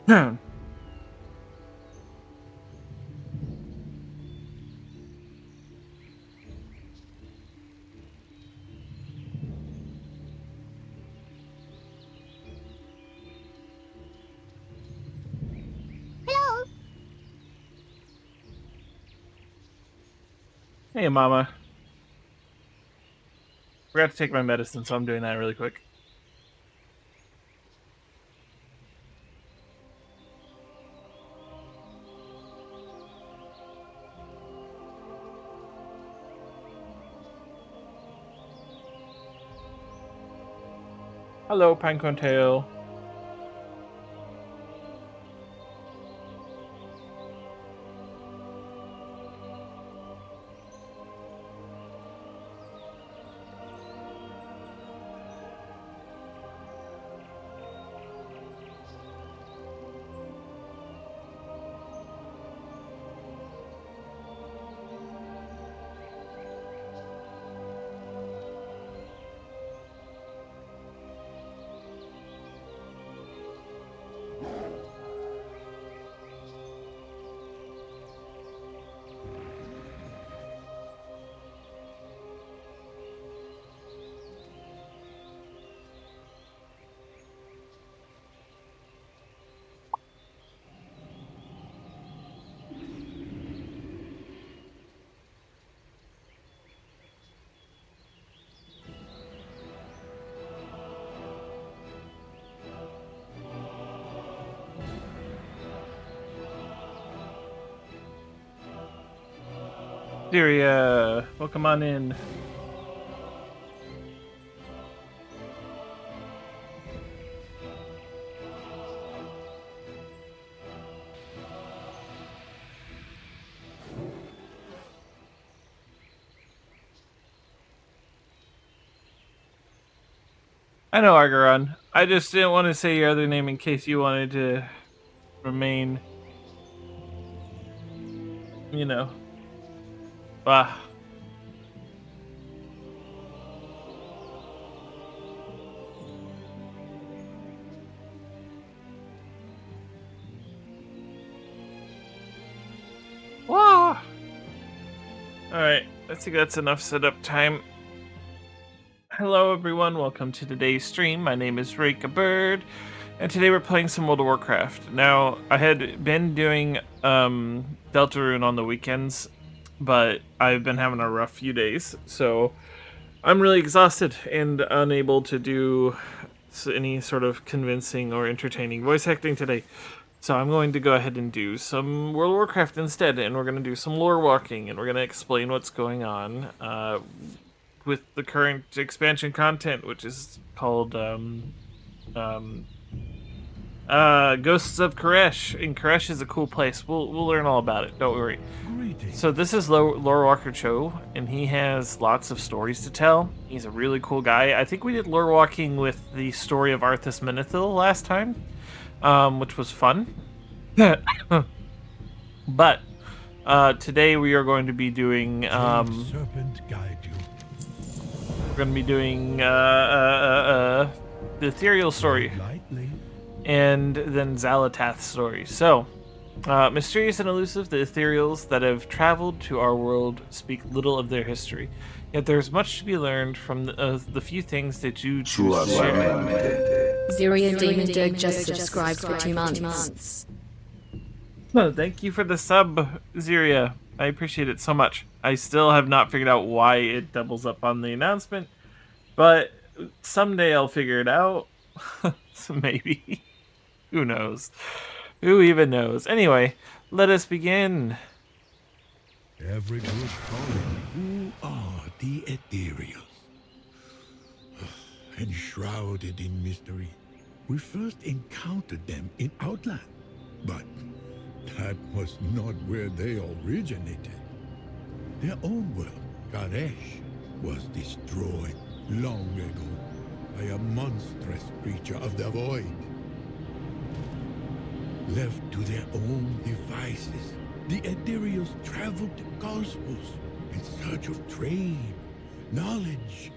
Hello. Hey, Mama. Forgot to take my medicine, so I'm doing that really quick. Hello, Pinecone Tail. Syria, welcome on in. I know, Argaron. I just didn't want to say your other name in case you wanted to remain, you know. Ah. Whoa! Alright, I think that's enough setup time. Hello, everyone. Welcome to today's stream. My name is Rika Bird, and today we're playing some World of Warcraft. Now, I had been doing Deltarune on the weekends, but I've been having a rough few days, so I'm really exhausted and unable to do any sort of convincing or entertaining voice acting today. So I'm going to go ahead and do some World of Warcraft instead, and we're going to do some lore walking, and we're going to explain what's going on with the current expansion content, which is called Ghosts of Koresh. And Koresh is a cool place. We'll learn all about it. Don't worry. So this is Lore Walker Cho, and he has lots of stories to tell. He's a really cool guy. I think we did lore walking with the story of Arthas Menethil last time, which was fun. But today we are going to be doing Serpent guide you. we're going to be doing the ethereal story Lightly. and then Zalatath's story. So, mysterious and elusive, the ethereals that have traveled to our world speak little of their history. Yet there's much to be learned from the few things that you choose to share. Ziria Demon Dirk just subscribed for 2 months. Oh, thank you for the sub, Ziria. I appreciate it so much. I still have not figured out why it doubles up on the announcement, but someday I'll figure it out. So maybe. Who knows? Who even knows? Anyway, let us begin. Every good calling. Who are the ethereals? Enshrouded in mystery. We first encountered them in Outland, but that was not where they originated. Their own world, Karesh, was destroyed long ago by a monstrous creature of the void. Left to their own devices, the ethereals traveled to cosmos in search of trade, knowledge,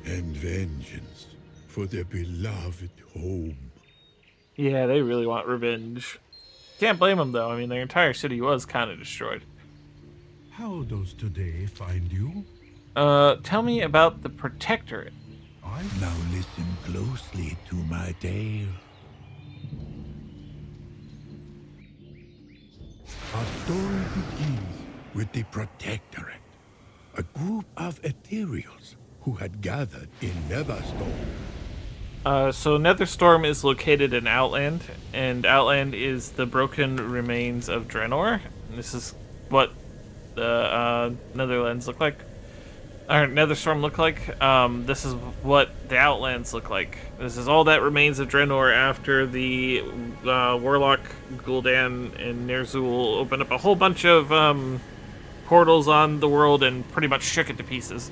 and vengeance for their beloved home. Yeah, they really want revenge. Can't blame them, though. I mean, their entire city was kind of destroyed. How does today find you? Tell me about the Protectorate. I now listen closely to my tale. Our story begins with the Protectorate, a group of ethereals who had gathered in Netherstorm. So Netherstorm is located in Outland, and Outland is the broken remains of Draenor. And this is what the Netherlands look like, or Netherstorm look like. This is what the Outlands look like. This is all that remains of Draenor after the Warlock, Gul'dan, and Ner'zhul opened up a whole bunch of portals on the world and pretty much shook it to pieces.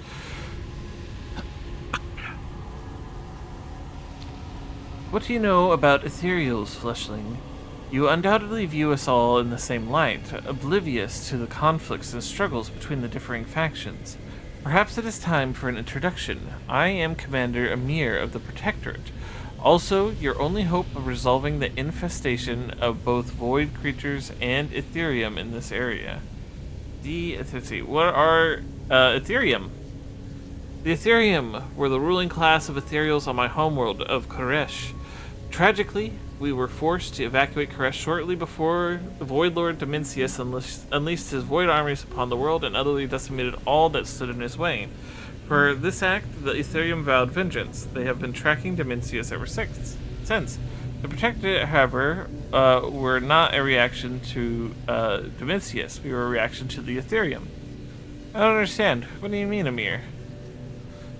What do you know about ethereals, Fleshling? You undoubtedly view us all in the same light, oblivious to the conflicts and struggles between the differing factions. Perhaps it is time for an introduction. I am Commander Amir of the Protectorate. Also, your only hope of resolving the infestation of both void creatures and Ethereum in this area. Let's see, what are Ethereum? The Ethereum were the ruling class of ethereals on my homeworld of Koresh. Tragically, we were forced to evacuate Koresh shortly before the Void Lord Domintius unleashed his void armies upon the world and utterly decimated all that stood in his way. For this act, the Ethereum vowed vengeance. They have been tracking Domintius ever since. The Protectorate, however, were not a reaction to Domintius. We were a reaction to the Ethereum. I don't understand. What do you mean, Amir?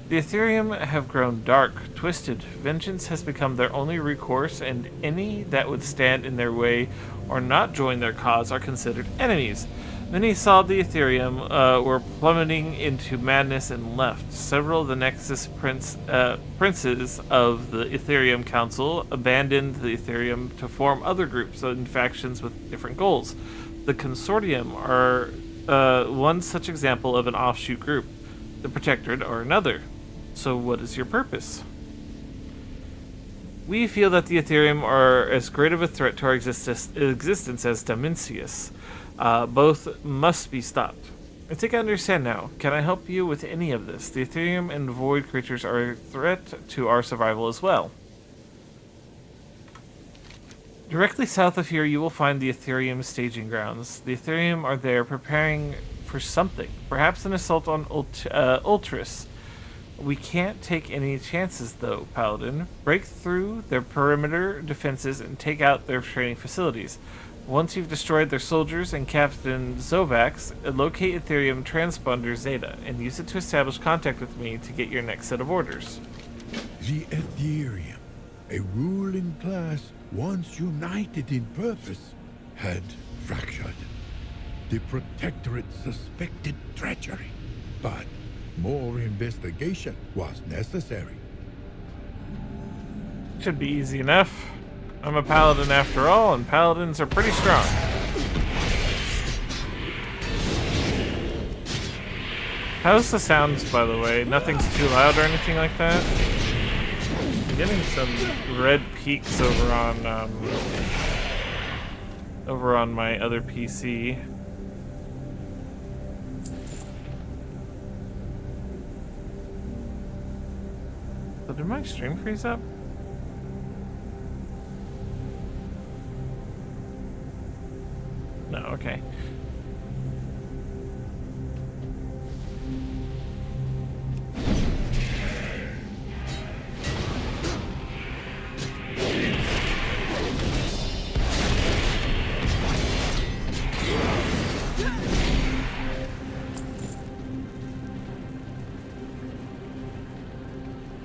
The Ethereum have grown dark, twisted. Vengeance has become their only recourse, and any that would stand in their way or not join their cause are considered enemies. Many saw the Ethereum were plummeting into madness and left. Several of the Nexus princes of the Ethereum Council abandoned the Ethereum to form other groups and factions with different goals. The Consortium are one such example of an offshoot group. The Protectorate are another. So what is your purpose? We feel that the Ethereum are as great of a threat to our existence as Domintius. Both must be stopped. I think I understand now. Can I help you with any of this? The Ethereum and void creatures are a threat to our survival as well. Directly south of here you will find the Ethereum staging grounds. The Ethereum are there preparing for something. Perhaps an assault on Ultris. We can't take any chances, though, Paladin. Break through their perimeter defenses and take out their training facilities. Once you've destroyed their soldiers and Captain Zovax, locate Ethereum Transponder Zeta and use it to establish contact with me to get your next set of orders. The Ethereum, a ruling class once united in purpose, had fractured. The Protectorate suspected treachery, but more investigation was necessary. Should be easy enough. I'm a paladin after all, and paladins are pretty strong. How's the sounds, by the way? Nothing's too loud or anything like that? I'm getting some red peaks over on my other PC. So did my stream freeze up? No, okay.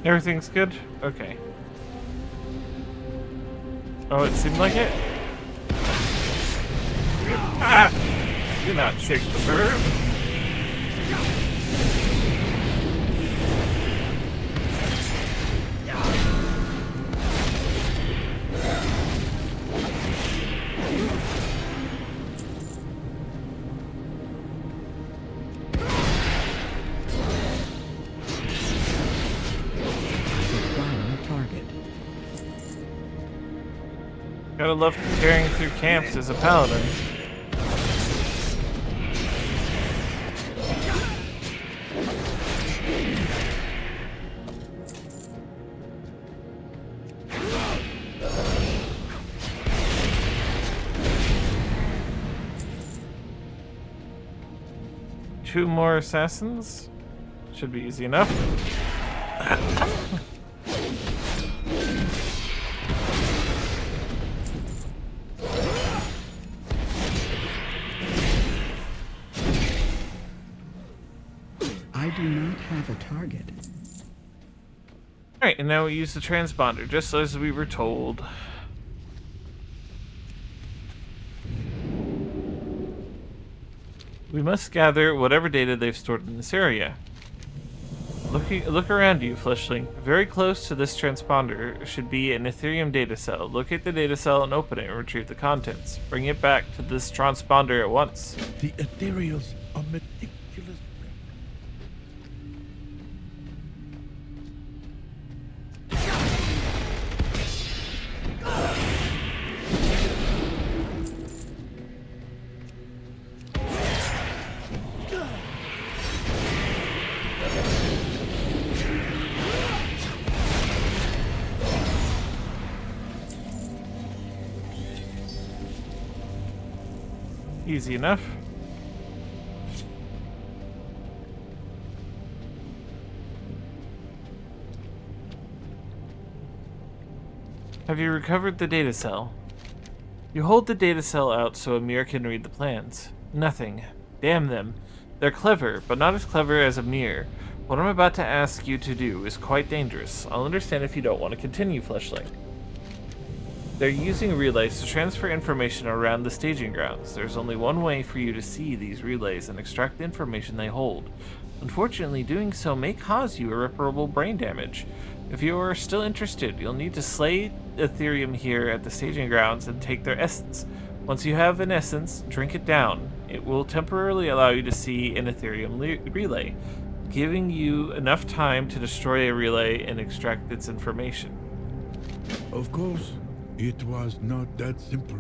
Everything's good? Okay. Oh, it seemed like it? Ah! Do not shake the bird. Gotta love tearing through camps as a paladin. Two more assassins. Should be easy enough. I do not have a target. Alright, and now we use the transponder, just as we were told. We must gather whatever data they've stored in this area. Look around you, Fleshling. Very close to this transponder should be an Ethereum data cell. Locate the data cell and open it and retrieve the contents. Bring it back to this transponder at once. The ethereals are meticulous. Easy enough. Have you recovered the data cell? You hold the data cell out so Amir can read the plans. Nothing. Damn them. They're clever, but not as clever as Amir. What I'm about to ask you to do is quite dangerous. I'll understand if you don't want to continue, Fleshling. They're using relays to transfer information around the staging grounds. There's only one way for you to see these relays and extract the information they hold. Unfortunately, doing so may cause you irreparable brain damage. If you are still interested, you'll need to slay Ethereum here at the staging grounds and take their essence. Once you have an essence, drink it down. It will temporarily allow you to see an Ethereum relay, giving you enough time to destroy a relay and extract its information. Of course, it was not that simple.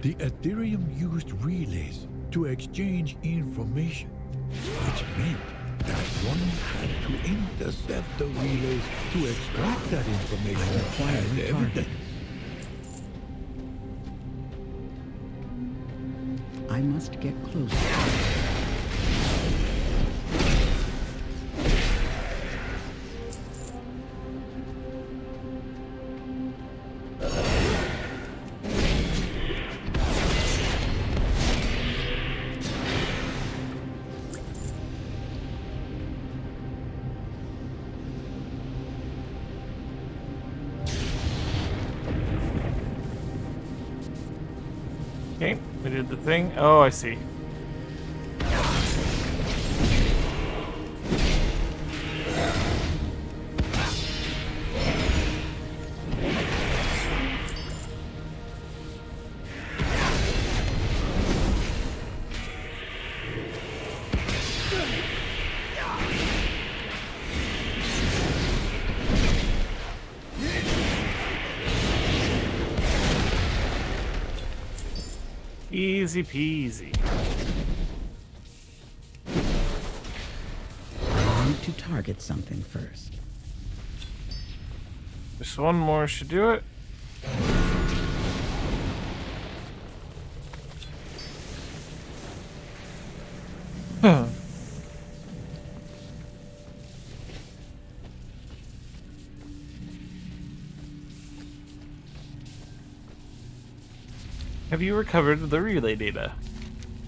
The Ethereum used relays to exchange information, which meant that one had to intercept the relays to extract that information as evidence. I must get closer. Okay, we did the thing. Oh, I see. Easy peasy. I need to target something first. Just one more should do it. Have you recovered the relay data?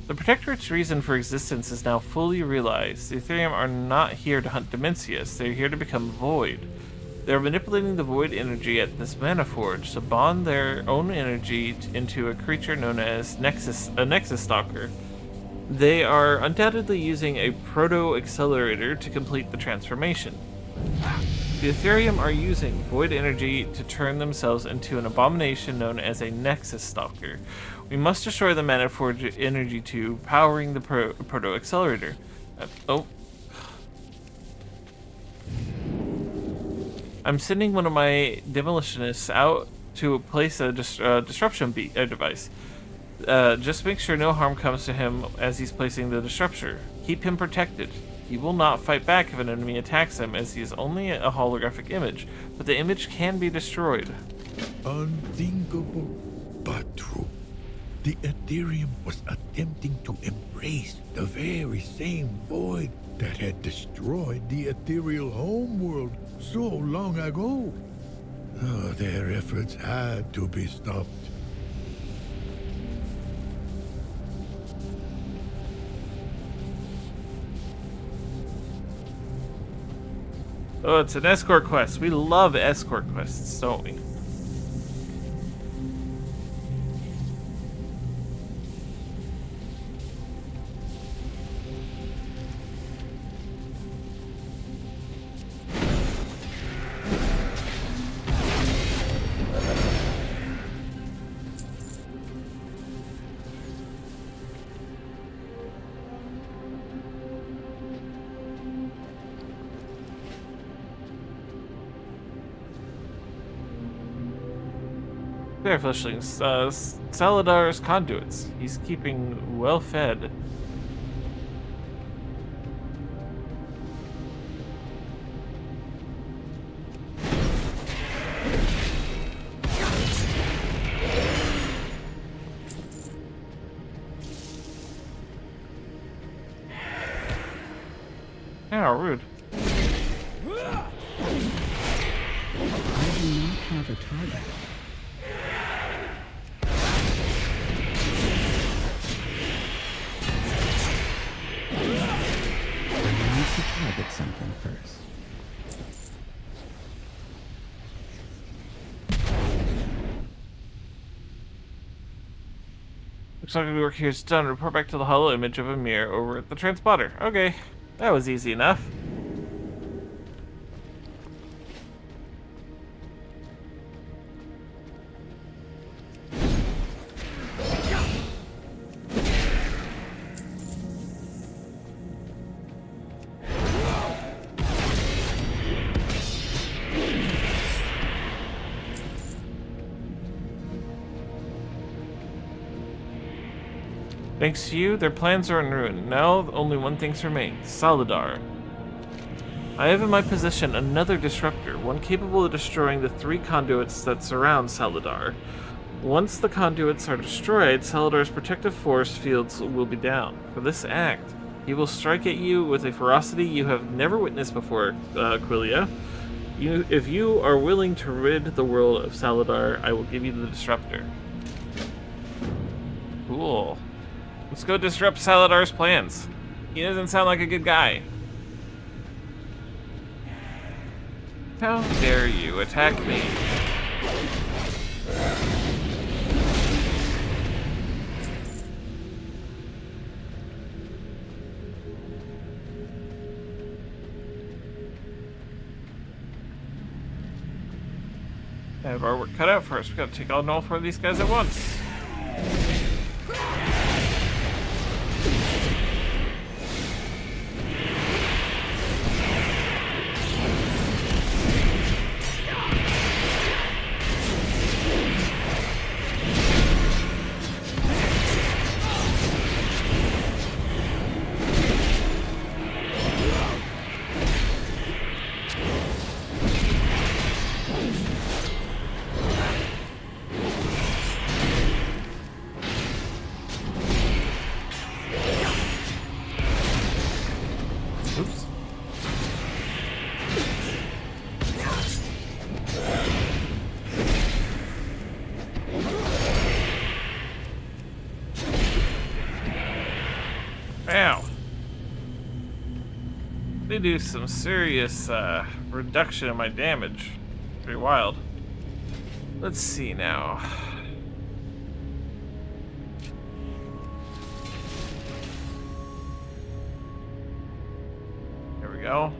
The Protectorate's reason for existence is now fully realized. The Ethereum are not here to hunt Dimensius, they're here to become void. They're manipulating the void energy at this mana forge to bond their own energy into a creature known as a Nexus Stalker. They are undoubtedly using a proto-accelerator to complete the transformation. The Ethereum are using void energy to turn themselves into an abomination known as a Nexus Stalker. We must destroy the mana forge energy tube powering the proto-accelerator. I'm sending one of my demolitionists out to place a disruption device. Just make sure no harm comes to him as he's placing the disruptor. Keep him protected. He will not fight back if an enemy attacks him, as he is only a holographic image, but the image can be destroyed. Unthinkable, but true. The Ethereum was attempting to embrace the very same void that had destroyed the ethereal homeworld so long ago. Oh, their efforts had to be stopped. Oh, it's an escort quest. We love escort quests, don't we? There, Fleshlings. Saladar's conduits. He's keeping well fed. How rude. I do not have a target. I need to target something first. Looks like the work here is done. Report back to the hollow image of a mirror over at the transponder. Okay, that was easy enough. Thanks to you, their plans are in ruin. Now only one thing remains: Saladar. I have in my possession another disruptor, one capable of destroying the 3 conduits that surround Saladar. Once the conduits are destroyed, Saladar's protective force fields will be down. For this act, he will strike at you with a ferocity you have never witnessed before, Quilia. If you are willing to rid the world of Saladar, I will give you the disruptor. Cool. Let's go disrupt Saladar's plans. He doesn't sound like a good guy. How dare you attack me? I have our work cut out for us. We gotta take on all 4 of these guys at once. Oops. Ow. They do some serious reduction in my damage. Pretty wild. Let's see now. There we go.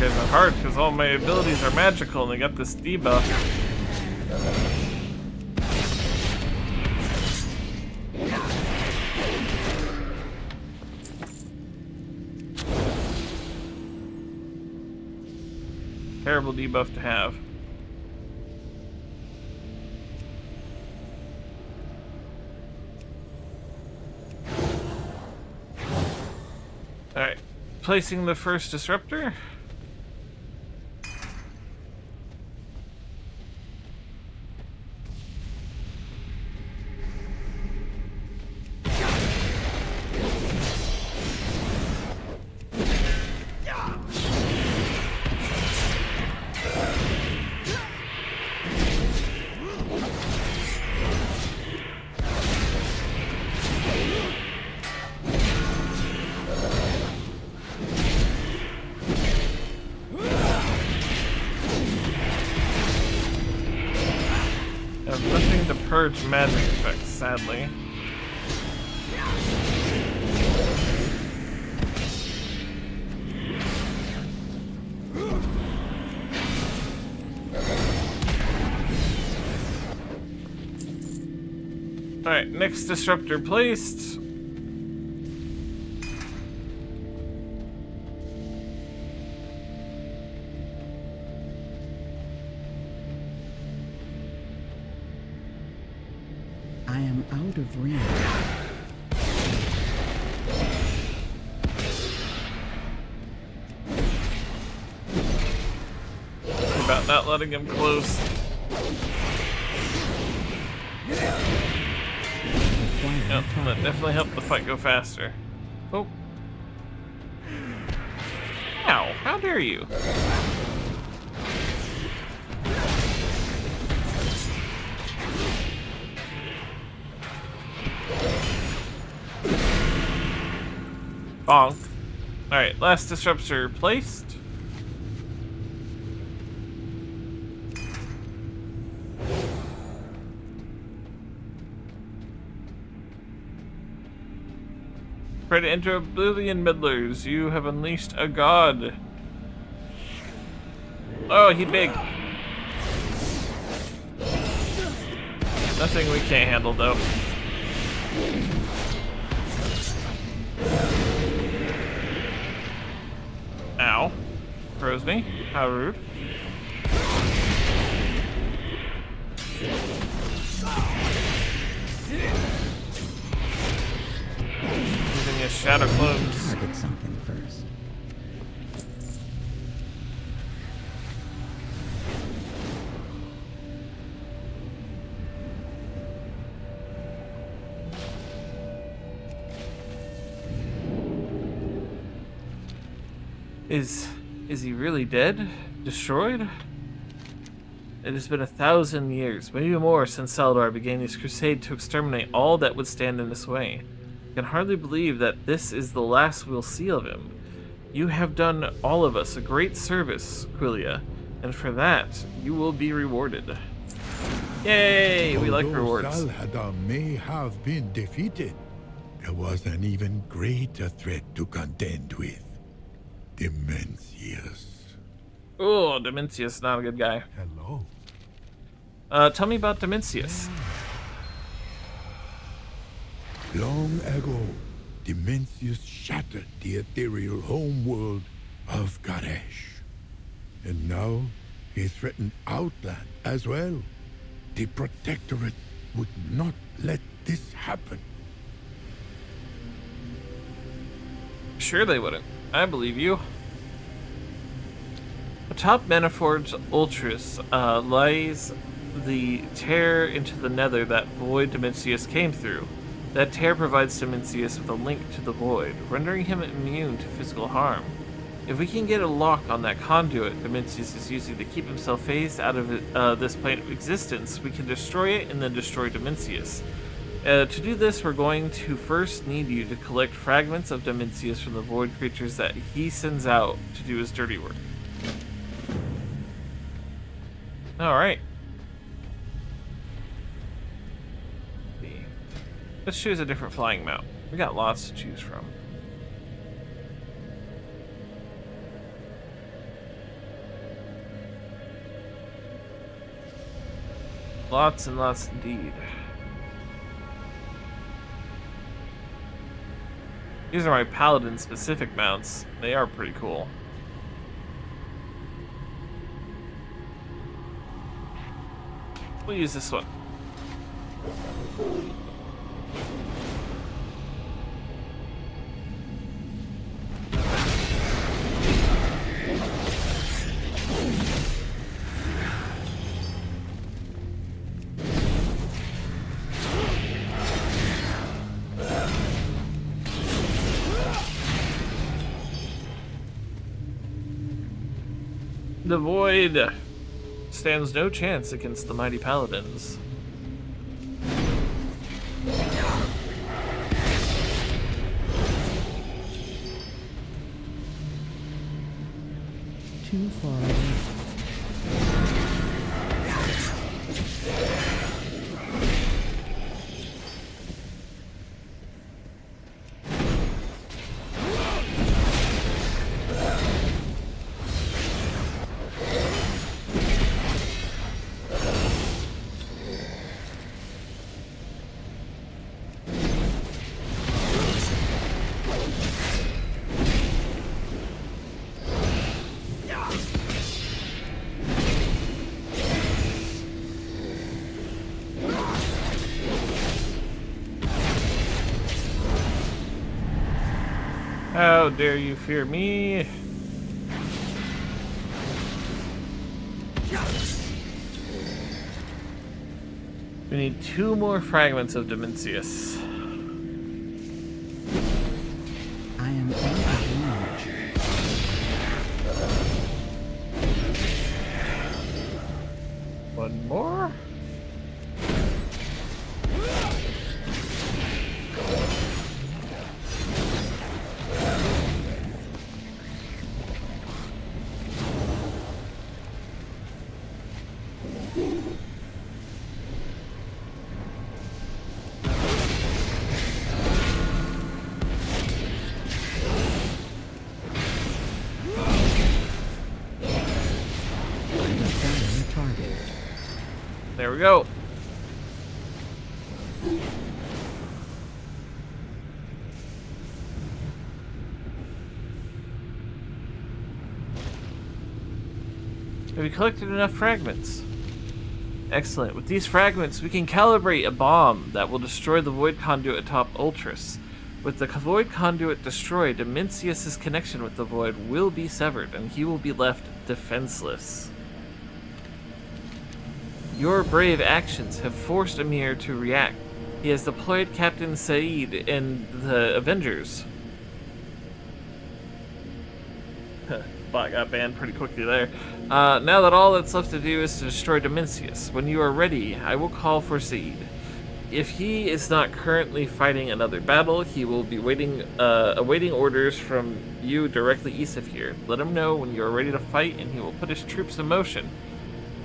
guys are hard because all my abilities are magical and they got this debuff. Terrible debuff to have. Alright, placing the first disruptor. Nothing to purge magic effects, sadly. Alright, next disruptor placed. I am out of range. About not letting him close. Yep, that definitely helped the fight go faster. Oh. Ow, how dare you? Bonk. Alright, last disruptor placed. Try to enter Oblivion, Middlers. You have unleashed a god. Oh, he big. Nothing we can't handle, though. Ow. Froze me. How rude. Using his shadow clones. Target something first. Is he really dead? Destroyed? It has been 1,000 years, maybe more, since Saldar began his crusade to exterminate all that would stand in his way. I can hardly believe that this is the last we'll see of him. You have done all of us a great service, Quilia, and for that, you will be rewarded. Yay! We like Although rewards. Salhadar may have been defeated, there was an even greater threat to contend with. Dimensius. Oh, Dimensius, not a good guy. Hello. Tell me about Dimensius. Long ago, Dimensius shattered the ethereal homeworld of Garesh. And now, he threatened Outland as well. The Protectorate would not let this happen. Sure they wouldn't. I believe you. Atop Manifold's Ultras lies the tear into the nether that Void Dimensius came through. That tear provides Dimensius with a link to the Void, rendering him immune to physical harm. If we can get a lock on that conduit Dimensius is using to keep himself phased out of this plane of existence, we can destroy it and then destroy Dimensius. To do this, we're going to first need you to collect fragments of Dimensius from the Void creatures that he sends out to do his dirty work. Alright. Let's choose a different flying mount. We got lots to choose from. Lots and lots indeed. These are my paladin specific mounts. They are pretty cool. We'll use this one. The Void stands no chance against the mighty paladins. Too far away. How dare you fear me? We need 2 more fragments of Dimensius. I am out of reach. One more? There we go. Have we collected enough fragments? Excellent. With these fragments, we can calibrate a bomb that will destroy the Void Conduit atop Ultras. With the Void Conduit destroyed, Dimensius' connection with the Void will be severed, and he will be left defenseless. Your brave actions have forced Amir to react. He has deployed Captain Saeed and the Avengers. Bot got banned pretty quickly there. Now that all that's left to do is to destroy Dimensius. When you are ready, I will call for Saeed. If he is not currently fighting another battle, he will be awaiting orders from you directly east of here. Let him know when you are ready to fight, and he will put his troops in motion.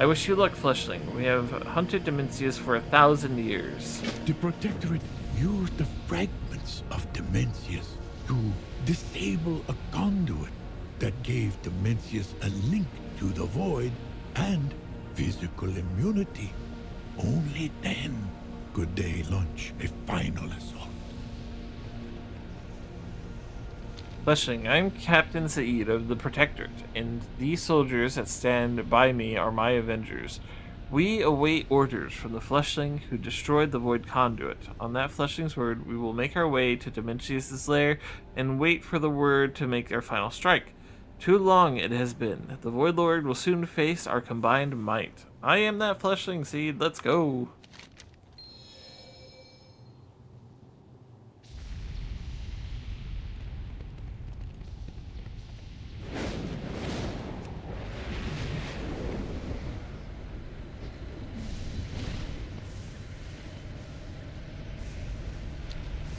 I wish you luck, Fleshling. We have hunted Dimensius for 1,000 years. The Protectorate used the fragments of Dimensius to disable a conduit that gave Dimensius a link to the Void and physical immunity. Only then could they launch a final assault. Fleshling, I'm Captain Saeed of the Protectorate, and these soldiers that stand by me are my Avengers. We await orders from the Fleshling who destroyed the Void Conduit. On that Fleshling's word, we will make our way to Dimensius' lair and wait for the word to make their final strike. Too long it has been. The Void Lord will soon face our combined might. I am that Fleshling, Seed. Let's go.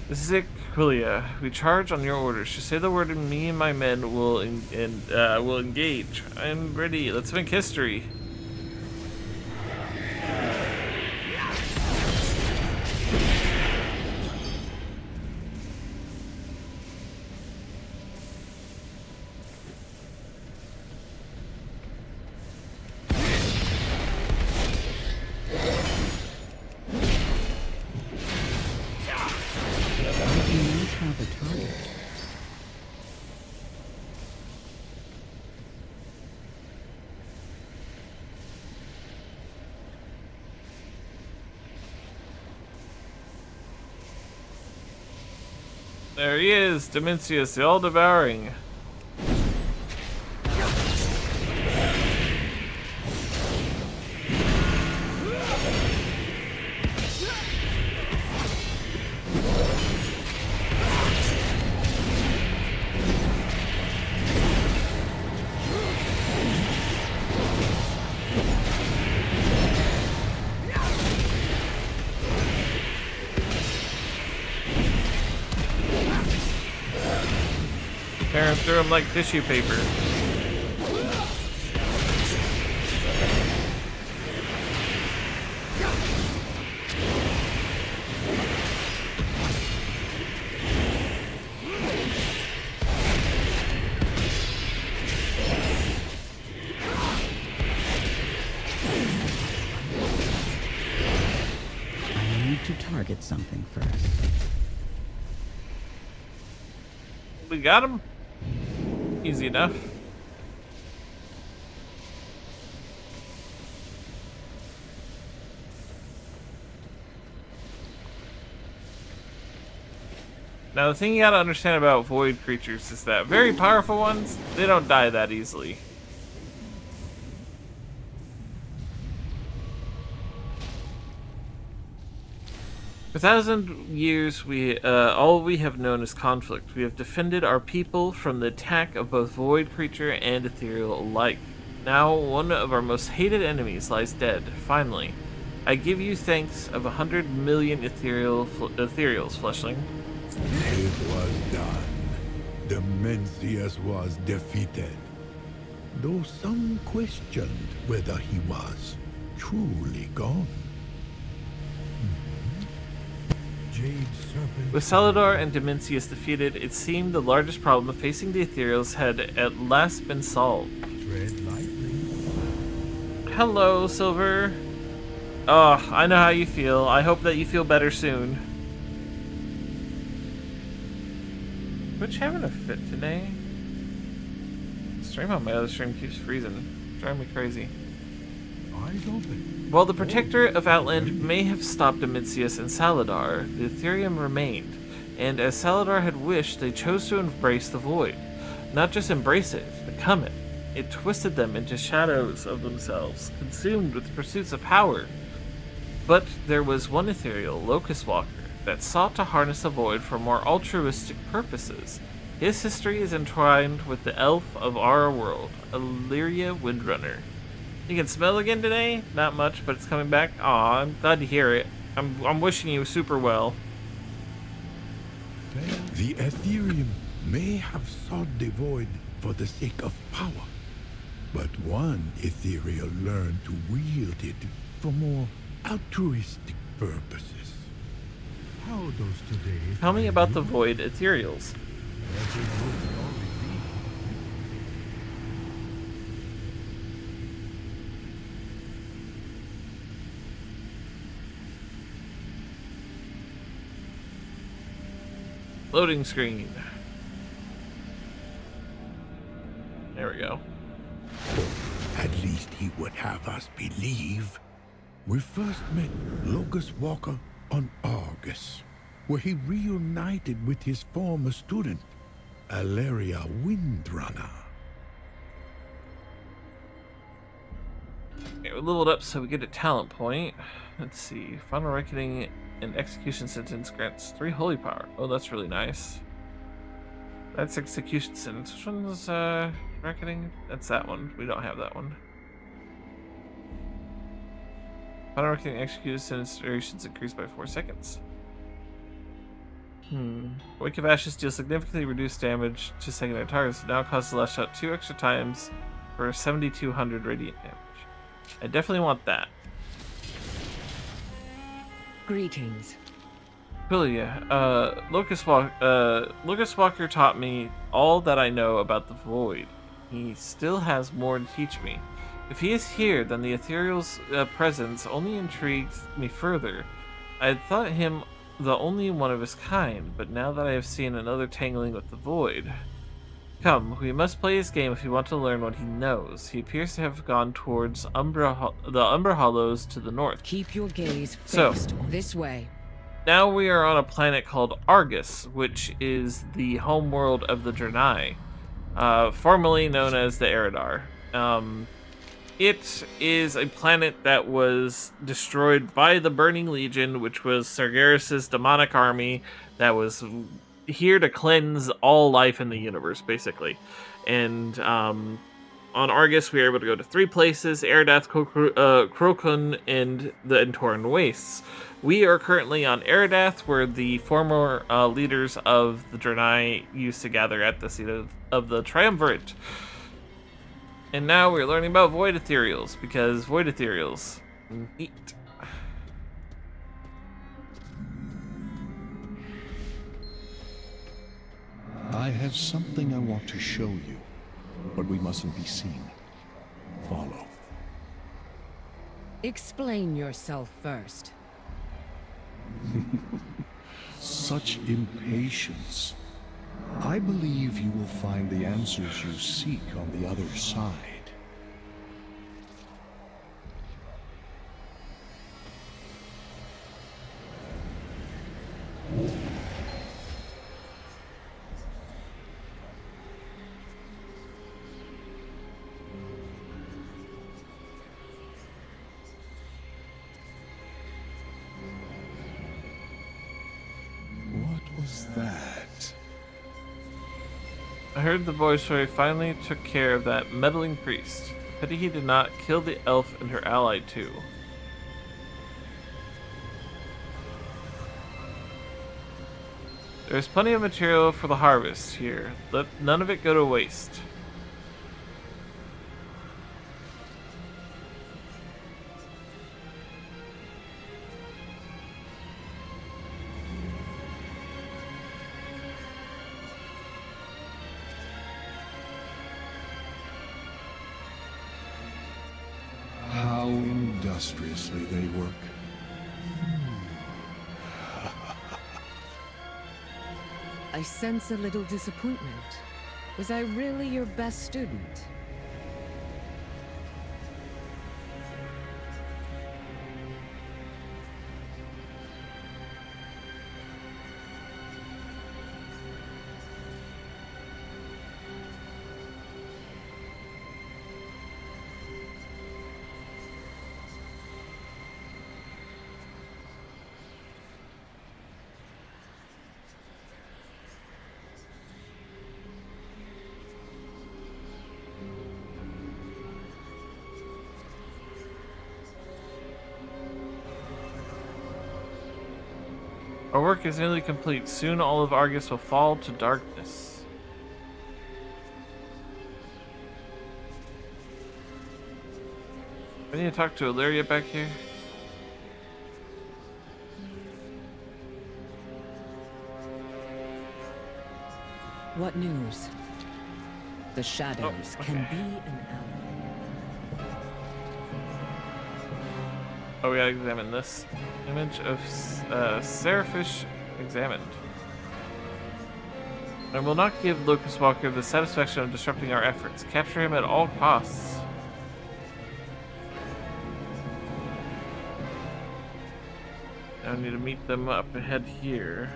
This is Aquilia. We charge on your orders. Just say the word and me and my men will engage. I'm ready. Let's make history. have a target. There he is, Dimensius, the all-devouring. Tearing through him like tissue paper. I need to target something first. We got him. Easy enough. Now the thing you gotta understand about void creatures is that very powerful ones, they don't die that easily. For 1,000 years, all we have known is conflict. We have defended our people from the attack of both void creature and ethereal alike. Now, one of our most hated enemies lies dead. Finally, I give you thanks of 100 million ethereals, fleshling. It was done. Dimensius was defeated. Though some questioned whether he was truly gone. With Salazar and Dimensius defeated, it seemed the largest problem facing the ethereals had at last been solved. Hello, Silver. Oh, I know how you feel. I hope that you feel better soon. Twitch having a fit today? Stream on my other stream keeps freezing. Driving me crazy. Eyes open. While the protector of Outland may have stopped Dimensius and Salazar, the Ethereum remained, and as Salazar had wished, they chose to embrace the void. Not just embrace it, become it. It twisted them into shadows of themselves, consumed with pursuits of power. But there was one ethereal, Locust Walker, that sought to harness the void for more altruistic purposes. His history is entwined with the elf of our world, Illyria Windrunner. You can smell again today? Not much, but it's coming back. Aw, I'm glad to hear it. I'm wishing you super well. The Ethereum may have sought the void for the sake of power, but one ethereal learned to wield it for more altruistic purposes. How those today? Tell me about the void ethereals. Loading screen. There we go. At least he would have us believe. We first met Locust Walker on Argus, where he reunited with his former student, Illyria Windrunner. Okay, we leveled up so we get a talent point. Let's see. Final Reckoning and Execution Sentence grants 3 holy power. Oh, that's really nice. That's Execution Sentence. Which one's Reckoning? That's that one. We don't have that one. Final Reckoning Execution Sentence durations increased by 4 seconds. Wake of Ashes deals significantly reduced damage to secondary targets. It now causes the last shot 2 extra times for 7,200 radiant damage. I definitely want that. Greetings. Julia, Locust Walker taught me all that I know about the Void. He still has more to teach me. If he is here, then the Ethereal's presence only intrigues me further. I had thought him the only one of his kind, but now that I have seen another tangling with the void. Come, we must play his game if we want to learn what he knows. He appears to have gone towards the Umber Hollows to the north. Keep your gaze So- fixed this way. Now we are on a planet called Argus, which is the homeworld of the Draenei, formerly known as the Eridar. It is a planet that was destroyed by the Burning Legion, which was Sargeras's demonic army that was here to cleanse all life in the universe, basically. And on Argus, we are able to go to 3 places: Eridath, Krokun, and the Entoran Wastes. We are currently on Eridath, where the former leaders of the Draenei used to gather at the seat of the Triumvirate. And now we're learning about Void Ethereals, because Void Ethereals, neat. I have something I want to show you, but we mustn't be seen. Follow. Explain yourself first. Such impatience. I believe you will find the answers you seek on the other side. What was that? I heard the voice where he finally took care of that meddling priest. Pity he did not kill the elf and her ally too. There's plenty of material for the harvest here. Let none of it go to waste. How industriously they work. I sense a little disappointment. Was I really your best student? Our work is nearly complete. Soon all of Argus will fall to darkness. I need to talk to Illyria back here. What news? The shadows Oh, can okay. be an ally. Oh, we gotta examine this. Image of Serafish examined. I will not give Locust Walker the satisfaction of disrupting our efforts. Capture him at all costs. Now I need to meet them up ahead here.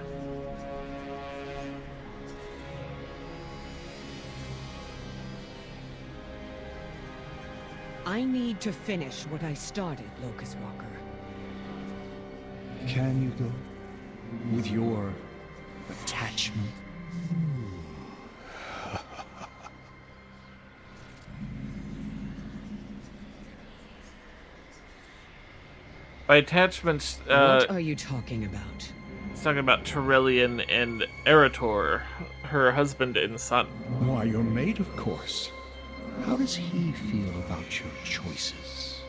I need to finish what I started, Locust Walker. Can you go? With your attachment? By attachments, What are you talking about? it's talking about Torellian and Erator, her husband and son. Why, your mate, of course. How does he feel about your choices?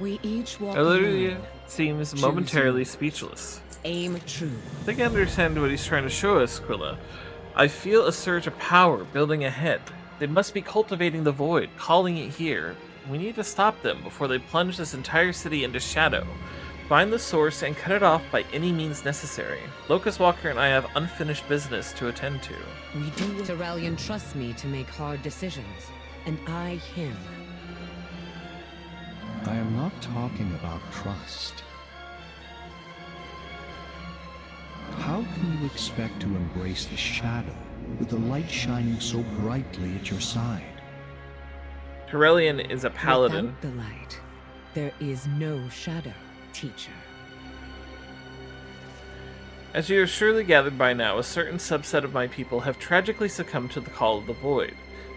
We each walk Illyria alone. seems Choose momentarily you. speechless. Aim true. I think I understand what he's trying to show us, Quilla. I feel a surge of power building ahead. They must be cultivating the void, calling it here. We need to stop them before they plunge this entire city into shadow. Find the source and cut it off by any means necessary. Locust Walker and I have unfinished business to attend to. We do. Terrellian trusts me to make hard decisions, and I him. I am not talking about trust. How can you expect to embrace the shadow with the light shining so brightly at your side? Terrellian is a paladin. Without the light, there is no shadow, teacher. As you have surely gathered by now, a certain subset of my people have tragically succumbed to the call of the void.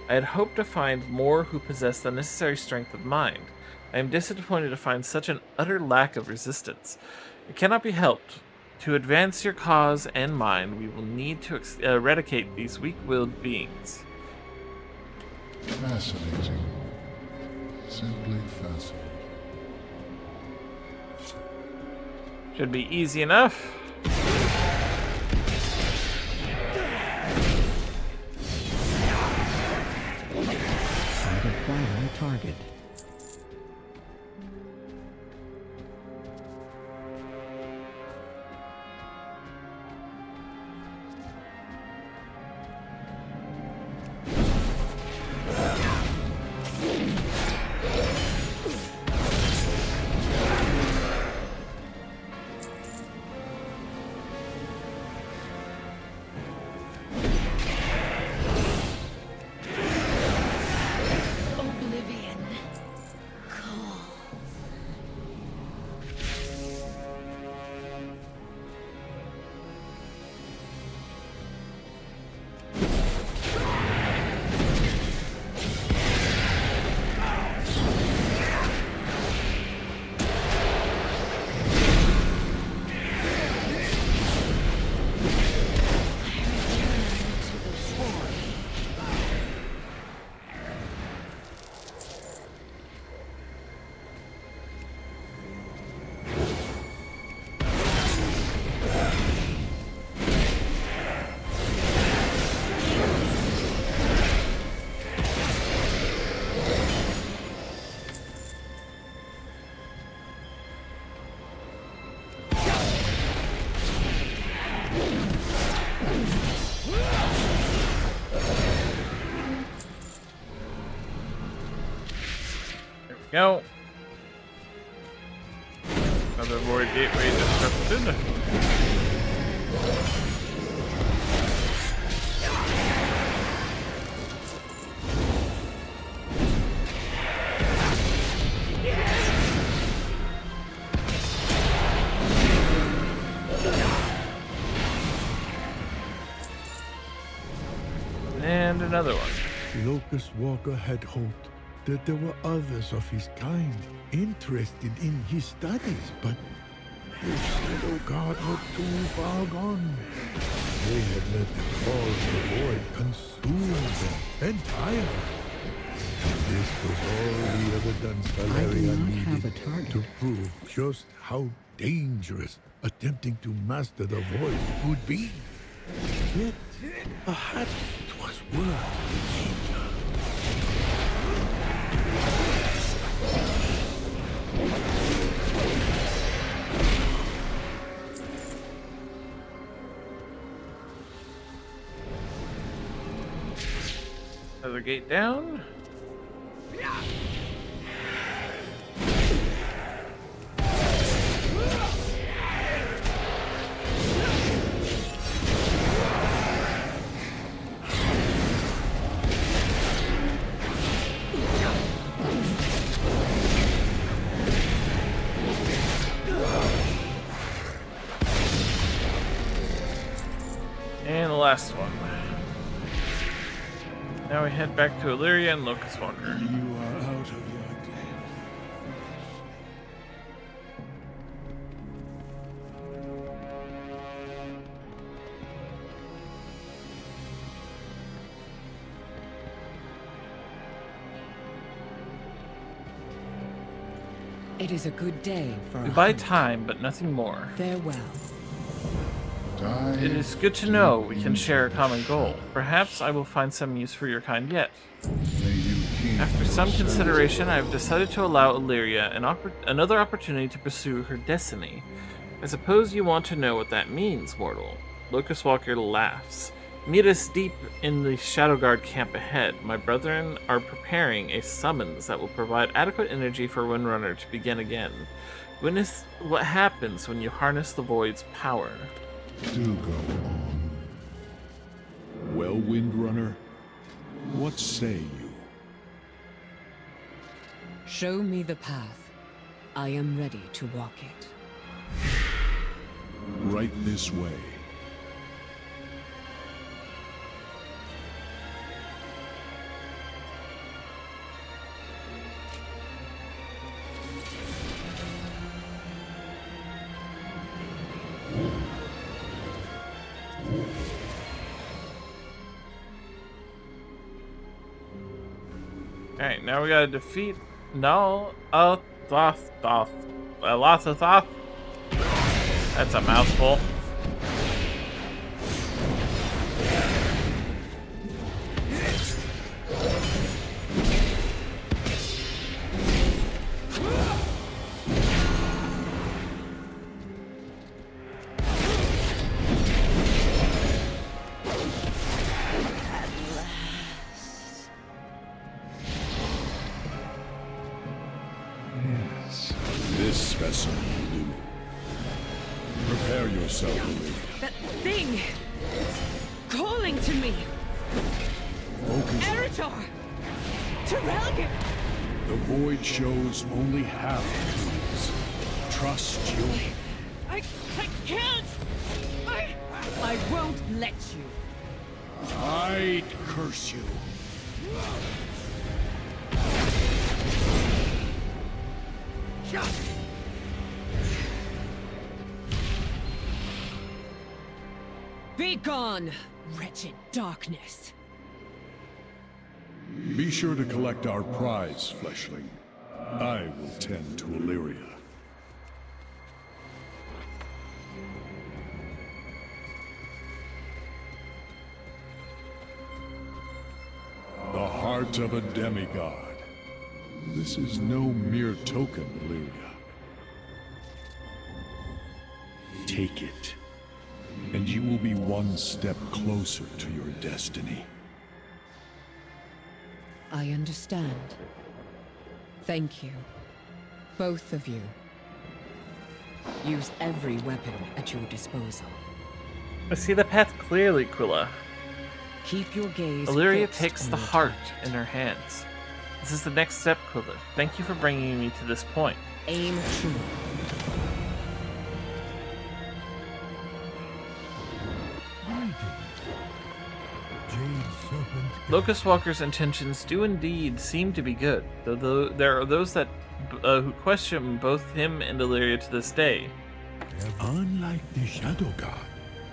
I had hoped to find more who possess the necessary strength of mind. I am disappointed to find such an utter lack of resistance. It cannot be helped. To advance your cause and mine, we will need to eradicate these weak-willed beings. Fascinating. Simply fascinating. Should be easy enough. Identifying target. Go. Another void gateway disrupted. And another one. Locust Walker had hoped that there were others of his kind interested in his studies, but the Shadow God was too far gone. They had let the call of the void consume them entirely. And this was all the evidence Valeria not have a needed target. to prove just how dangerous attempting to master the void would be. Yet, perhaps it was worth the danger. Another gate down. And the last one. Now we head back to Illyria and Locust Walker. You are out of your depth. It is a good day for We a buy hunt. time, but nothing more. Farewell. It is good to know we can share a common goal. Perhaps I will find some use for your kind yet. May you keep After some consideration, I have decided to allow Illyria another opportunity to pursue her destiny. I suppose you want to know what that means, mortal. Locust Walker laughs. Meet us deep in the Shadowguard camp ahead. My brethren are preparing a summons that will provide adequate energy for Windrunner to begin again. Witness what happens when you harness the Void's power. Do go on. Well, Windrunner, what say you? Show me the path. I am ready to walk it. Right this way. Alright, now we gotta defeat Null Thoth. That's a mouthful. This specimen will do. Prepare yourself, Olivia. That thing! Calling to me! Focus. Eritor! Terrelgin! The void shows only half the truths. Trust your... I can't! I won't let you. I'd curse you. Be gone, wretched darkness. Be sure to collect our prize, fleshling. I will tend to Illyria. The heart of a demigod. This is no mere token, Illyria. Take it, and you will be one step closer to your destiny. I understand. Thank you. Both of you. Use every weapon at your disposal. I see the path clearly, Quilla. Keep your gaze Illyria fixed takes on the your heart target. in her hands. This is the next step, Quilla. Thank you for bringing me to this point. Aim true. Locust Walker's intentions do indeed seem to be good, though there are those that who question both him and Illyria to this day. Unlike the Shadow God,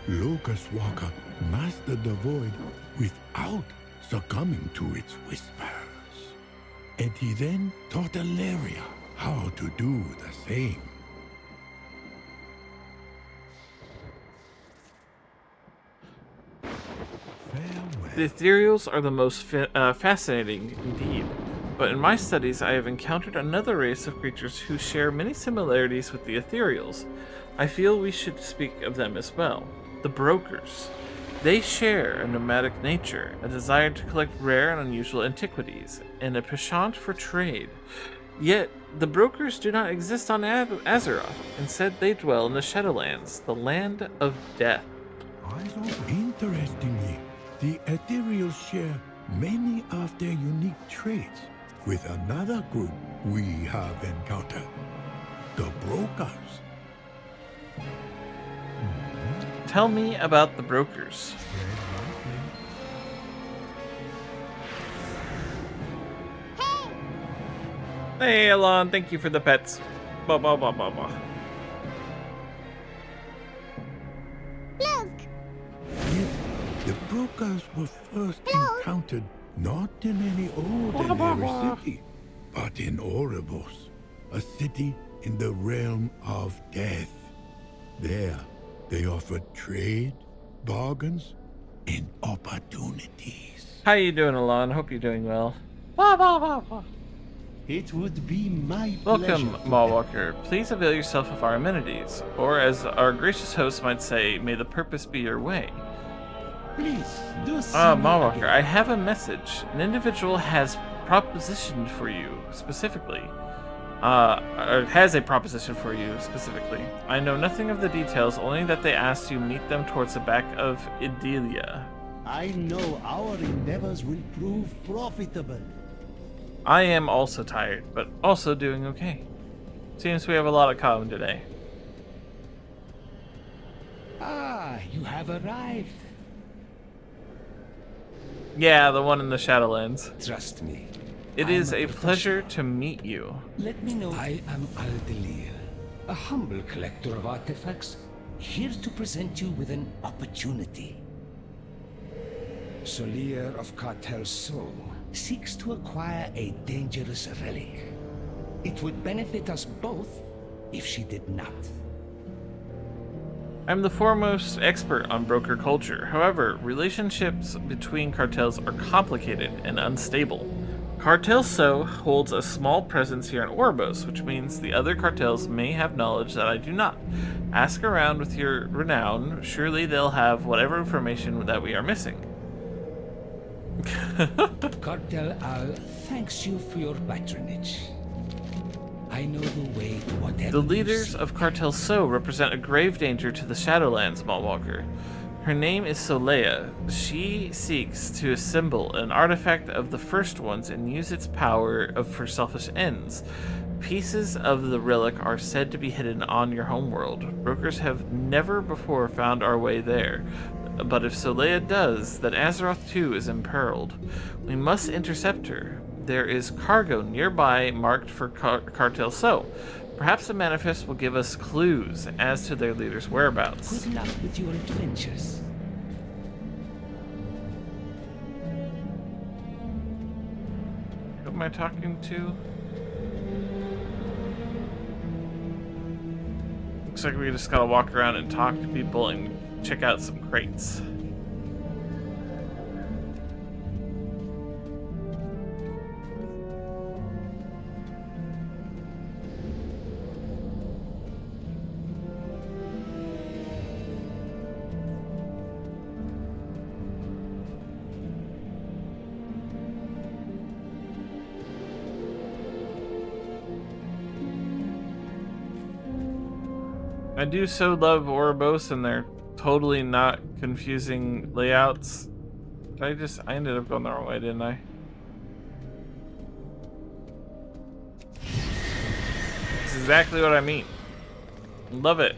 Locust Walker mastered the void without succumbing to its whispers. And he then taught Illyria how to do the same. Farewell. The ethereals are the most fascinating indeed, but in my studies I have encountered another race of creatures who share many similarities with the ethereals. I feel we should speak of them as well. The brokers. They share a nomadic nature, a desire to collect rare and unusual antiquities, and a penchant for trade. Yet, the brokers do not exist on Azeroth. Instead, they dwell in the Shadowlands, the land of death. Interestingly, the ethereals share many of their unique traits with another group we have encountered, the brokers. Tell me about the brokers. Hey, Alon, thank you for the pets. Ba ba ba ba ba. Look! Yet, the brokers were first encountered not in any ordinary city, but in Oribos, a city in the realm of death. There, they offered trade, bargains, and opportunities. How you doing, Alon? Hope you're doing well. It would be my Welcome, pleasure. Mallwalker. Please avail yourself of our amenities, or as our gracious host might say, may the purpose be your way. Please, do see Mallwalker, me I again. have a message. An individual has propositioned for you, specifically. Or has a proposition for you, specifically. I know nothing of the details, only that they asked you meet them towards the back of Idilia. I know our endeavors will prove profitable. I am also tired, but also doing okay. Seems we have a lot in common today. Ah, you have arrived. Yeah, the one in the Shadowlands. Trust me. It is a pleasure to meet you. Let me know. I am Aldelir, a humble collector of artifacts, here to present you with an opportunity. Solier of Cartel Soul seeks to acquire a dangerous relic. It would benefit us both if she did not. I'm the foremost expert on broker culture. However, relationships between cartels are complicated and unstable. Cartel So holds a small presence here in Oribos, which means the other cartels may have knowledge that I do not. Ask around with your renown, surely they'll have whatever information that we are missing. Cartel Al thanks you for your patronage. I know the way to whatever. The leaders of Cartel So represent a grave danger to the Shadowlands, Mallwalker. Her name is Solea. She seeks to assemble an artifact of the first ones and use its power for selfish ends. Pieces of the relic are said to be hidden on your homeworld. Brokers have never before found our way there. But if Solea does, then Azeroth too is imperiled. We must intercept her. There is cargo nearby marked for Cartel So. Perhaps the manifest will give us clues as to their leader's whereabouts. Good luck with your adventures. Who am I talking to? Looks like we just gotta walk around and talk to people and check out some crates. I do so love Oribos and their totally not confusing layouts. I ended up going the wrong way, didn't I? That's exactly what I mean. Love it.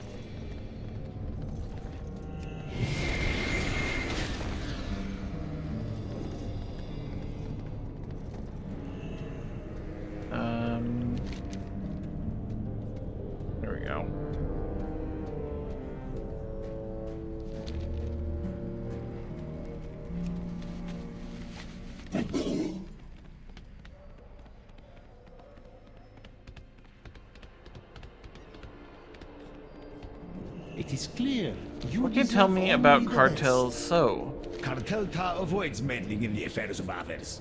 There we go. It is clear. What can you tell me about Cartel So? Cartel Ta avoids meddling in the affairs of others.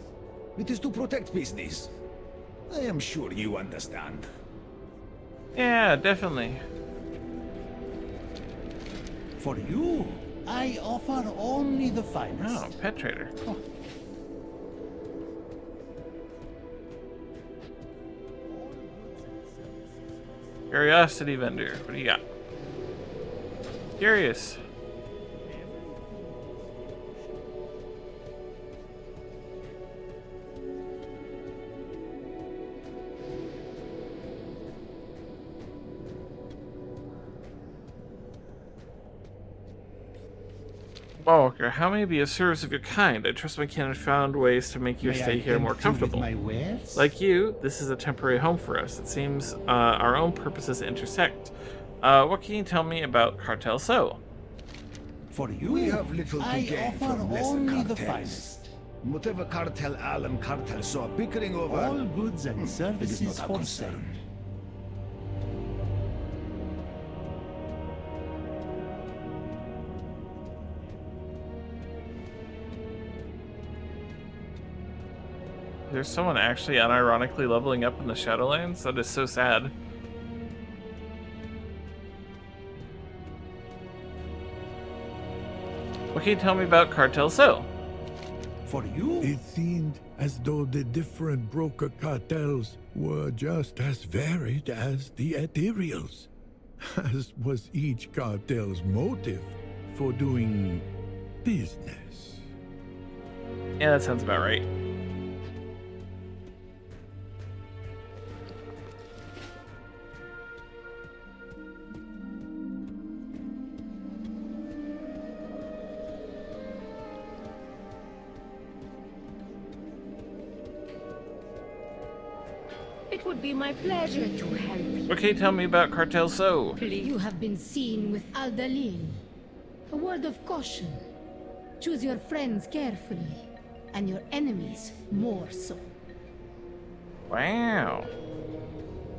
It is to protect business. I am sure you understand. Yeah, definitely. For you, I offer only the finest. Oh, pet trader. Cool. Curiosity vendor. What do you got? Curious. Walker, how may I be of service of your kind? I trust my kin have found ways to make your May stay I here more tempt you with comfortable. my wares? Like you, this is a temporary home for us. It seems our own purposes intersect. What can you tell me about Cartel So? For you, We have little to I gain offer from lesser only the cartels. finest. Whatever Cartel Al and Cartel So are bickering over... All goods and it is services not our for sale. concern. There's someone actually unironically leveling up in the Shadowlands? That is so sad. What can you tell me about Cartel So? For you? It seemed as though the different broker cartels were just as varied as the Ethereals, as was each cartel's motive for doing business. Yeah, that sounds about right. It would be my pleasure to help you. What can you tell me about Cartel So? You have been seen with Aldalin. A word of caution. Choose your friends carefully, and your enemies more so. Wow.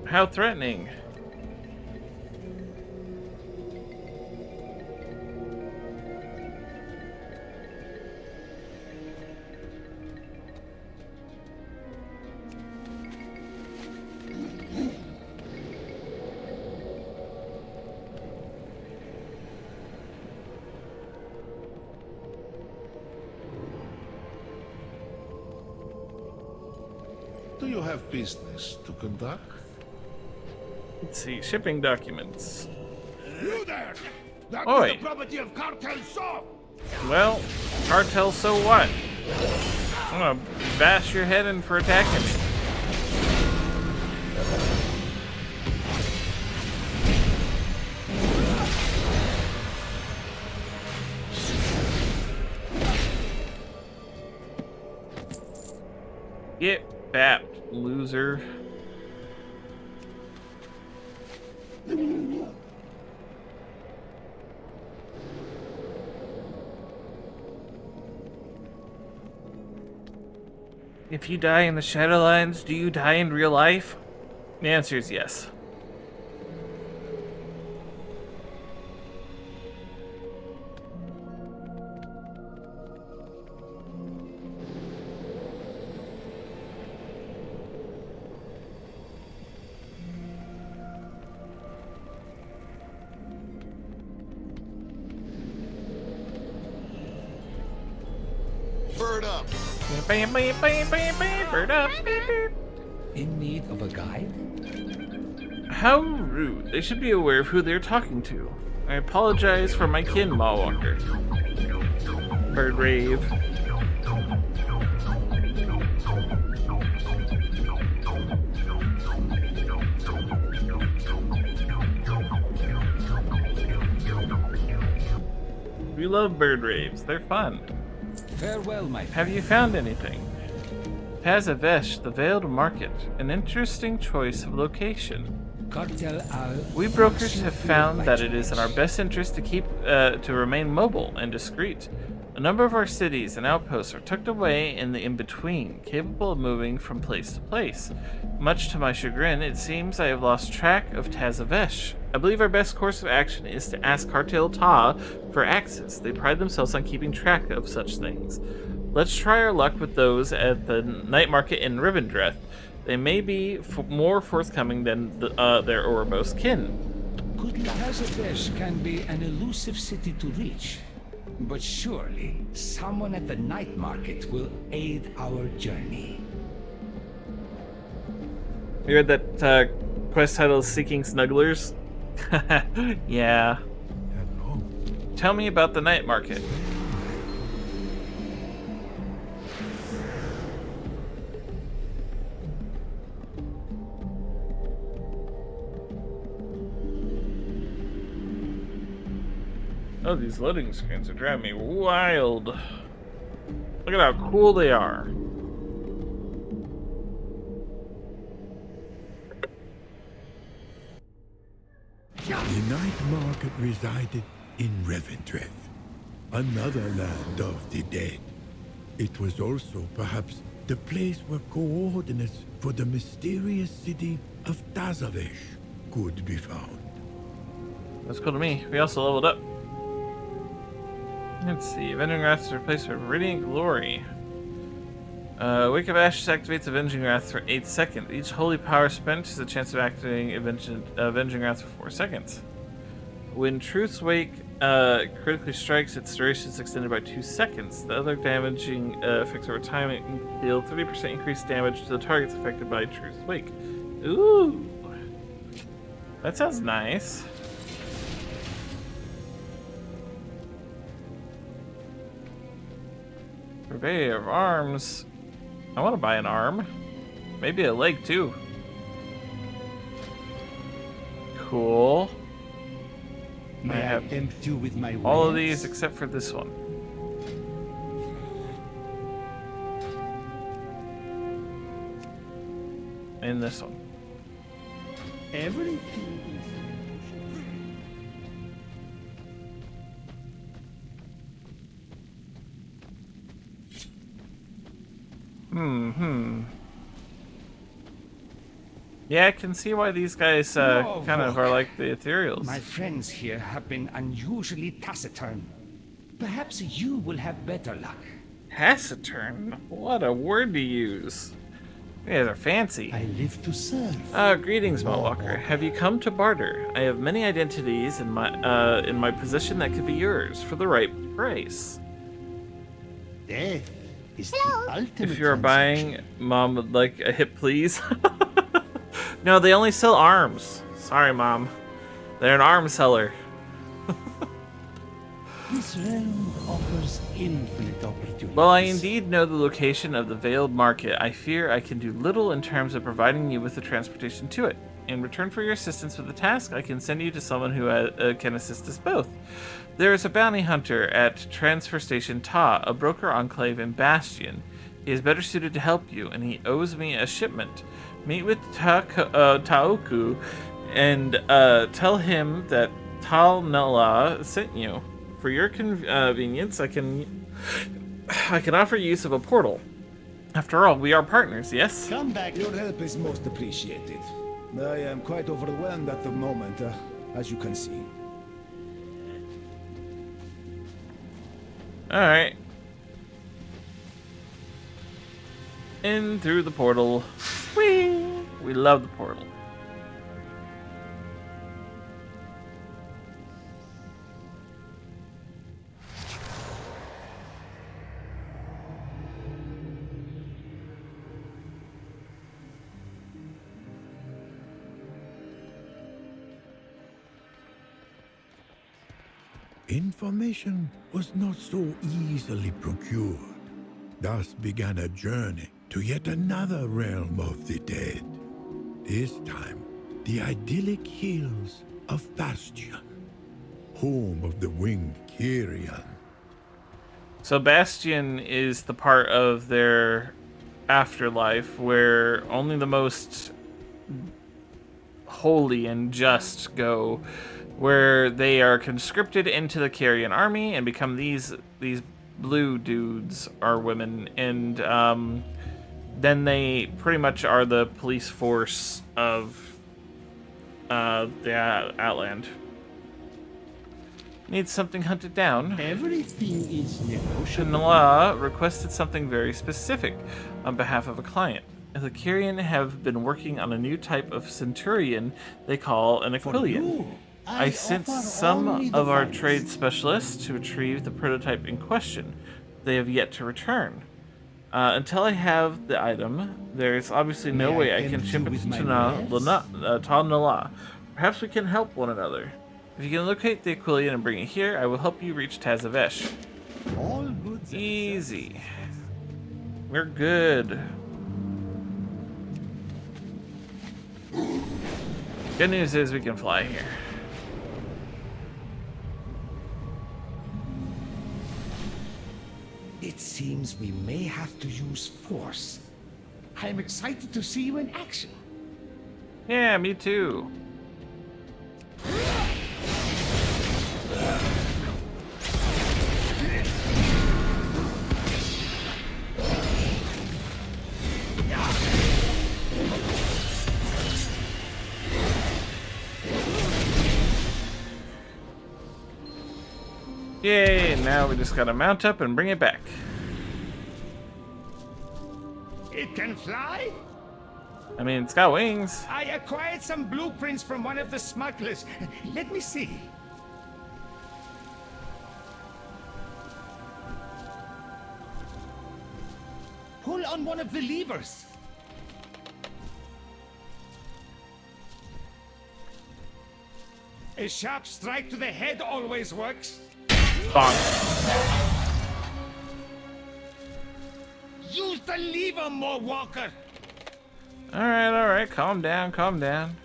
How threatening. Do you have business to conduct? Let's see, shipping documents. You there! That Oi. is the property of Cartel So! Well, Cartel So what? I'm gonna bash your head in for attacking me. Get bapped, loser. If you die in the Shadowlands, do you die in real life? The answer is yes. Bird up! Bird up. In need of a guide? How rude. They should be aware of who they're talking to. I apologize for my kin, Mawwalker. Bird rave. We love bird raves. They're fun. Farewell, my friend. Have you found anything? Tazavesh, the Veiled Market. An interesting choice of location. Cartel Al. We brokers have found that it is in our best interest to remain mobile and discreet. A number of our cities and outposts are tucked away in the in-between, capable of moving from place to place. Much to my chagrin, it seems I have lost track of Tazavesh. I believe our best course of action is to ask Cartel Ta for access. They pride themselves on keeping track of such things. Let's try our luck with those at the night market in Rivendreth. They may be more forthcoming than their Ouroboros kin. Good Tazavesh can be an elusive city to reach. But surely, someone at the night market will aid our journey. You read that quest title is Seeking Snugglers? Yeah. Hello. Tell me about the night market. Oh, these loading screens are driving me wild. Look at how cool they are. The night market resided in Revendreth, another land of the dead. It was also perhaps the place where coordinates for the mysterious city of Tazavesh could be found. That's cool to me. We also leveled up. Let's see. Vending rats are replaced with Radiant Glory. Wake of Ashes activates Avenging Wrath for 8 seconds. Each holy power spent has a chance of activating Avenging Wrath for 4 seconds. When Truth's Wake critically strikes, its duration is extended by 2 seconds. The other damaging effects over time deal 30% increased damage to the targets affected by Truth's Wake. Ooh! That sounds nice. Purveyor of Arms. I want to buy an arm. Maybe a leg, too. Cool. I have tempt you with my all of these except for this one. And this one. Everything Yeah, I can see why these guys kind of are like the Ethereals. My friends here have been unusually taciturn. Perhaps you will have better luck. Taciturn? What a word to use. You guys are fancy. I live to serve. Greetings, Maltwalker. Have you come to barter? I have many identities in my possession that could be yours for the right price. Death is the ultimate. If you're buying, Mom would like a hit, please. No, they only sell arms. Sorry, Mom. They're an arm seller. This realm offers infinite opportunities. Well, I indeed know the location of the Veiled Market. I fear I can do little in terms of providing you with the transportation to it. In return for your assistance with the task, I can send you to someone who can assist us both. There is a bounty hunter at Transfer Station Ta, a broker enclave in Bastion. He is better suited to help you, and he owes me a shipment. Meet with Taoku and tell him that Tal Nala sent you. For your convenience, I can offer use of a portal. After all, we are partners, yes? Come back. Your help is most appreciated. I am quite overwhelmed at the moment, as you can see. Alright. In through the portal. Whee! We love the portal. Information was not so easily procured. Thus began a journey to yet another realm of the dead. This time, the idyllic hills of Bastion, home of the winged Kyrian. So Bastion is the part of their afterlife where only the most holy and just go, where they are conscripted into the Kyrian army and become these blue dudes are women, and then they pretty much are the police force of the Outland. Needs something hunted down. Everything is negotiable. Shanala requested something very specific on behalf of a client. The Kyrian have been working on a new type of centurion they call an Aquilian. I sent some of our trade specialists to retrieve the prototype in question. They have yet to return. Until I have the item, there's obviously no way I can ship it to Tal Nala. Perhaps we can help one another. If you can locate the Aquilian and bring it here, I will help you reach Tazavesh. All good. Easy. We're good. Good news is we can fly here. It seems we may have to use force. I'm excited to see you in action. Yeah, me too. Yay, now we just gotta mount up and bring it back. It can fly? I mean, it's got wings. I acquired some blueprints from one of the smugglers. Let me see. Pull on one of the levers. A sharp strike to the head always works. Bonk. Use the lever more, Walker. All right. Calm down, calm down.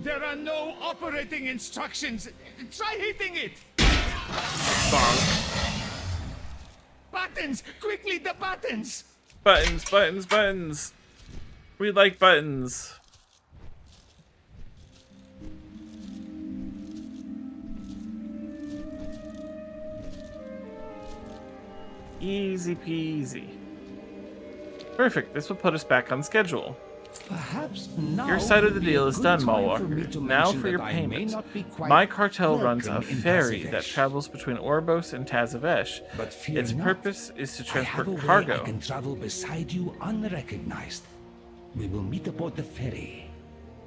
There are no operating instructions. Try hitting it. Bonk. Buttons! Quickly, the buttons! Buttons. We like buttons. Easy peasy. Perfect. This will put us back on schedule. Perhaps now Your side of the deal is done, Malwalker. Malwalker. Now for your payment. My cartel runs a ferry that travels between Oribos and Tazavesh. Its purpose is to transport cargo. I can travel beside you unrecognized. We will meet aboard the ferry.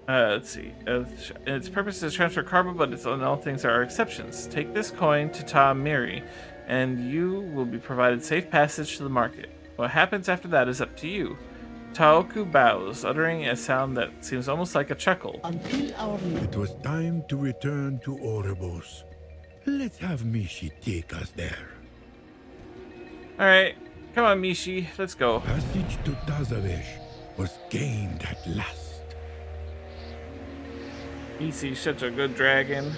Let's see. Its purpose is to transfer cargo, but it's on all things there are exceptions. Take this coin to Tom Miri, and you will be provided safe passage to the market. What happens after that is up to you. Taoku bows, uttering a sound that seems almost like a chuckle. It was time to return to Oribos. Let's have Mishi take us there. Alright, come on Mishi, let's go. Passage to Tazavesh was gained at last. Michi's such a good dragon.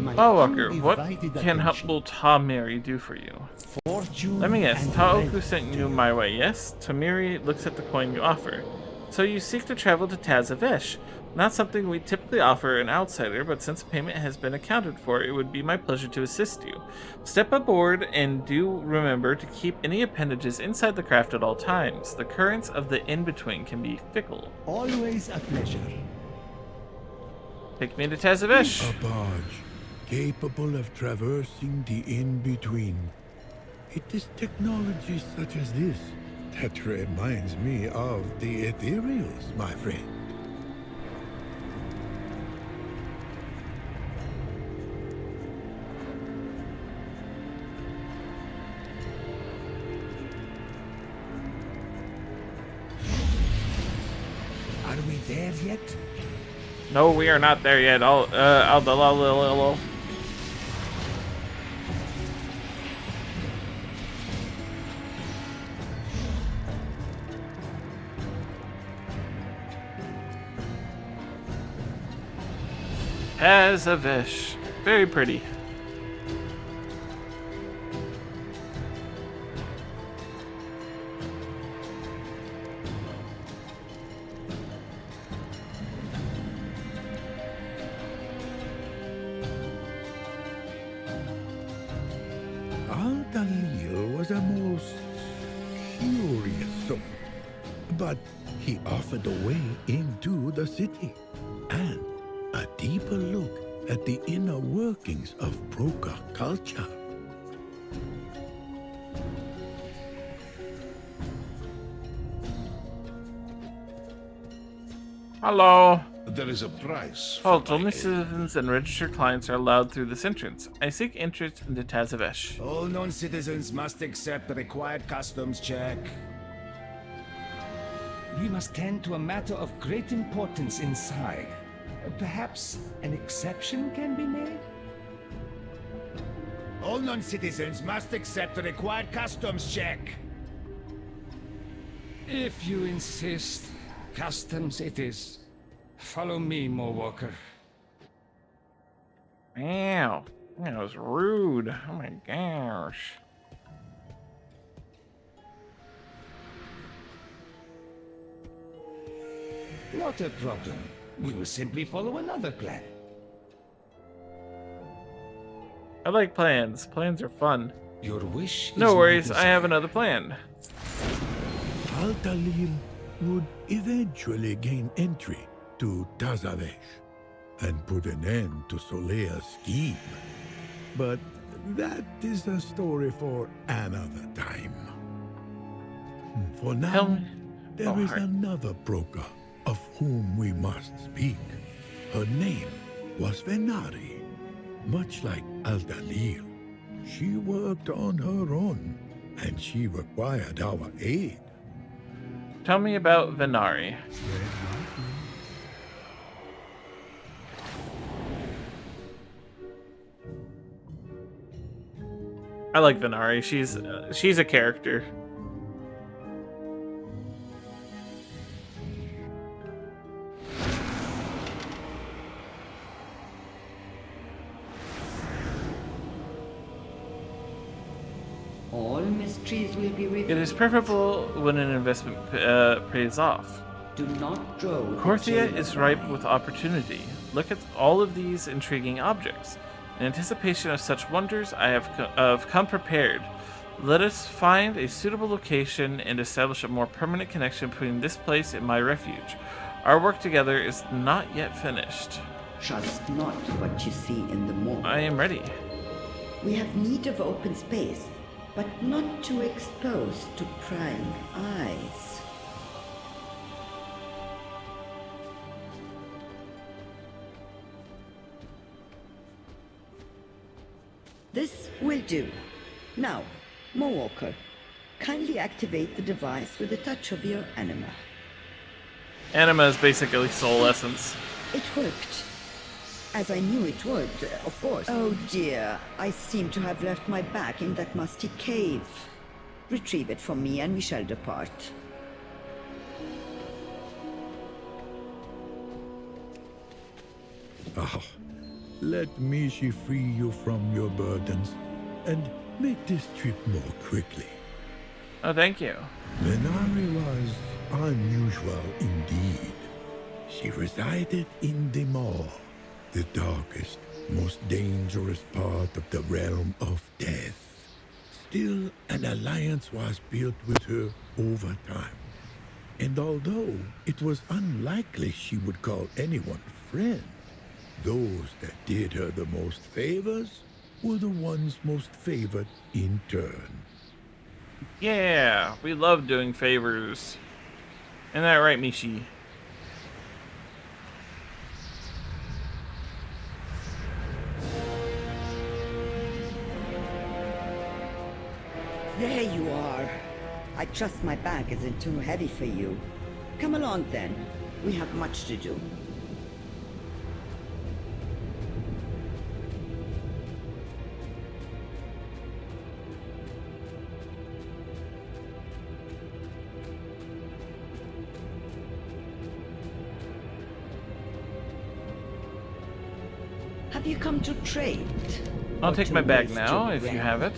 Malwalker, what can humble Tamiri do for you? Let me guess, Taoku sent you my way, yes? Tamiri looks at the coin you offer. So you seek to travel to Tazavesh. Not something we typically offer an outsider, but since payment has been accounted for, it would be my pleasure to assist you. Step aboard and do remember to keep any appendages inside the craft at all times. The currents of the in-between can be fickle. Always a pleasure. Take me to Tazavesh. A barge, capable of traversing the in-between. It is technology such as this that reminds me of the ethereals, my friend. Are we there yet? No, we are not there yet. Tazavesh. Very pretty. Al-Dalil was a most curious soul, but he offered a way into the city and a deeper look at the inner workings of Broca culture. Hello. There is a price. Halt, only citizens and registered clients are allowed through this entrance. I seek entrance into Tazavesh. All non-citizens must accept the required customs check. We must tend to a matter of great importance inside. Perhaps an exception can be made? All non-citizens must accept the required customs check. If you insist, customs it is. Follow me, Malwalker. Wow, that was rude. Oh my gosh. Not a problem. We will simply follow another plan. I like plans. Plans are fun. Your wish is No my worries, I have desire. another plan. Al-Dalil would eventually gain entry to Tazavesh and put an end to Solea's scheme. But that is a story for another time. For Tell now, me. there Oh, is heart. another broker of whom we must speak. Her name was Venari. Much like Al-Dalil, she worked on her own, and she required our aid. Tell me about Venari. I like Venari. She's a character. All mysteries will be revealed. It is preferable when an investment pays off. Do not draw. Korthia is ripe with opportunity. Look at all of these intriguing objects. In anticipation of such wonders, I have come prepared. Let us find a suitable location and establish a more permanent connection between this place and my refuge. Our work together is not yet finished. Trust not what you see in the morning. I am ready. We have need of open space, but not too exposed to prying eyes. This will do. Now, Mowalker, kindly activate the device with a touch of your anima. Anima is basically soul essence. It worked. As I knew it would, of course. Oh dear, I seem to have left my bag in that musty cave. Retrieve it from me and we shall depart. Ah, let Mishi free you from your burdens and make this trip more quickly. Oh, thank you. Venari was unusual indeed. She resided in the Maw, the darkest, most dangerous part of the realm of death. Still, an alliance was built with her over time. And although it was unlikely she would call anyone friend, those that did her the most favors were the ones most favored in turn. Yeah, we love doing favors. Isn't that right, Mishi? There you are. I trust my bag isn't too heavy for you. Come along then. We have much to do. Have you come to trade? I'll Or take to my bag waste now, your if you breath? have it.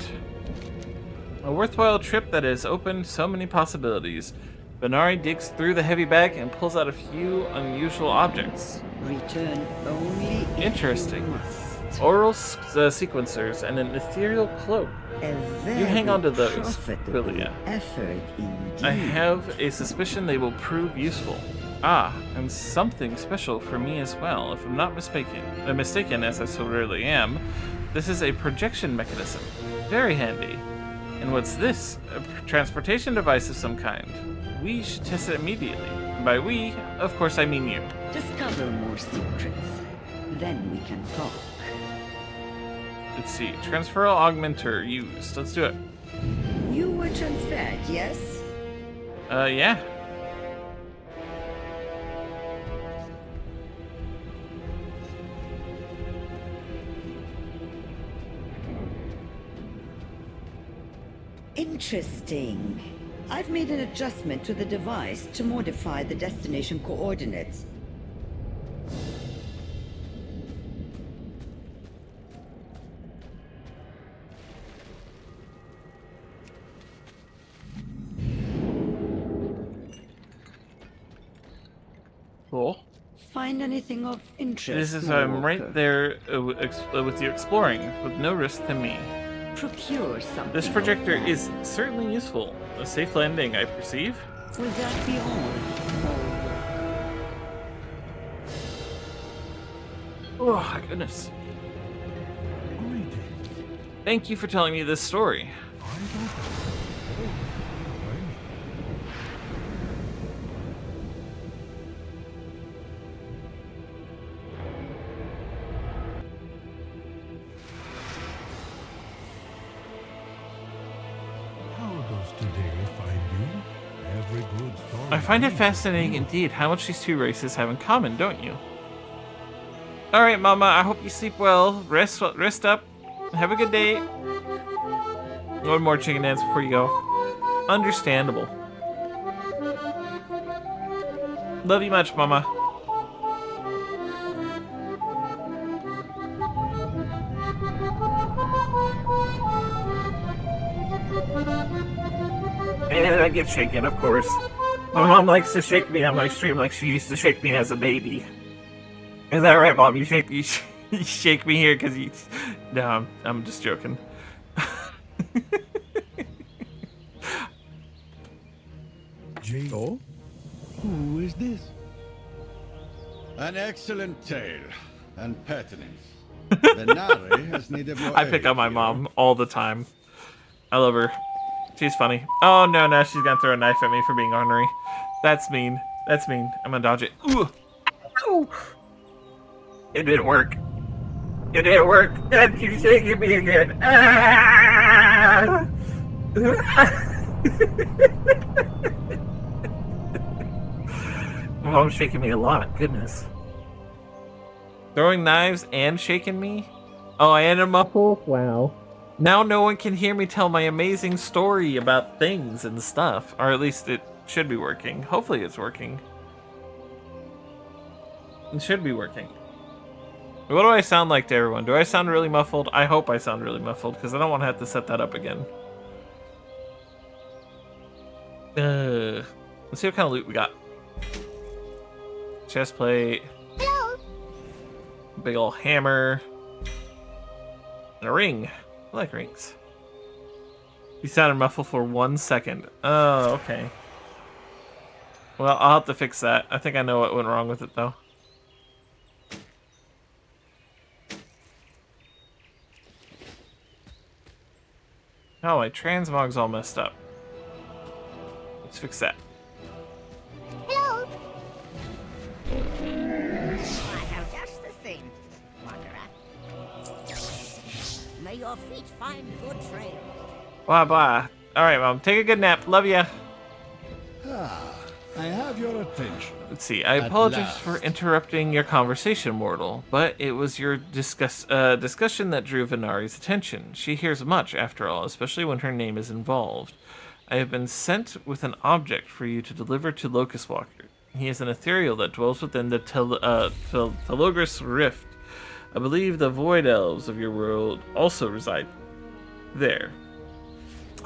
A worthwhile trip that has opened so many possibilities. Venari digs through the heavy bag and pulls out a few unusual objects. Return only if Interesting. you must. Oral sequencers and an ethereal cloak. A You hang on to those, profitable Quillia. effort indeed. I have a suspicion they will prove useful. Ah, and something special for me as well, if I'm not mistaken, as I so rarely am. This is a projection mechanism. Very handy. And what's this? A transportation device of some kind. We should test it immediately. And by we, of course I mean you. Discover more secrets. Then we can talk. Let's see. Transferal augmenter used. Let's do it. You were transferred, yes? Yeah. Interesting. I've made an adjustment to the device to modify the destination coordinates. Cool. Find anything of interest? This is I'm right Walker? there with you exploring, with no risk to me. procure something. This projector is certainly useful. A safe landing, I perceive. Will that be all? Oh, my goodness. Thank you for telling me this story. How does today find you? Every good story. I find it fascinating indeed how much these two races have in common, don't you? Alright, Mama, I hope you sleep well. Rest up. Have a good day. One more chicken dance before you go. Understandable. Love you much, Mama. And I get shaken, of course. My mom likes to shake me on my stream like she used to shake me as a baby. Is that right, Mom? You shake me here because you... No, I'm just joking. J.O.? Who is this? An excellent tale and pertinent. Venari has need of your I pick aid on my here. mom all the time. I love her. She's funny. Oh no, now she's gonna throw a knife at me for being ornery. That's mean. That's mean. I'm gonna dodge it. Ooh. Ooh. It didn't work. It didn't work. And she's shaking me again. Ah! Mom's shaking me a lot. Goodness. Throwing knives and shaking me? Oh, I am a muffle? Wow. Now no one can hear me tell my amazing story about things and stuff. Or at least it should be working. Hopefully it's working. It should be working. What do I sound like to everyone? Do I sound really muffled? I hope I sound really muffled, because I don't want to have to set that up again. Let's see what kind of loot we got. Chest plate. Big ol' hammer. And a ring. I like rings. You sounded muffled for 1 second. Oh, okay. Well, I'll have to fix that. I think I know what went wrong with it, though. Oh, my transmog's all messed up. Let's fix that. Hello. I have just the thing, Wanderer. May your feet find good trail. Bye bye. Alright, Mom. Take a good nap. Love ya. Ah, I have your attention. Let's see. I apologize for interrupting your conversation, mortal, but it was your discussion that drew Venari's attention. She hears much, after all, especially when her name is involved. I have been sent with an object for you to deliver to Locust Walker. He is an ethereal that dwells within the Telogris Rift. I believe the Void Elves of your world also reside there.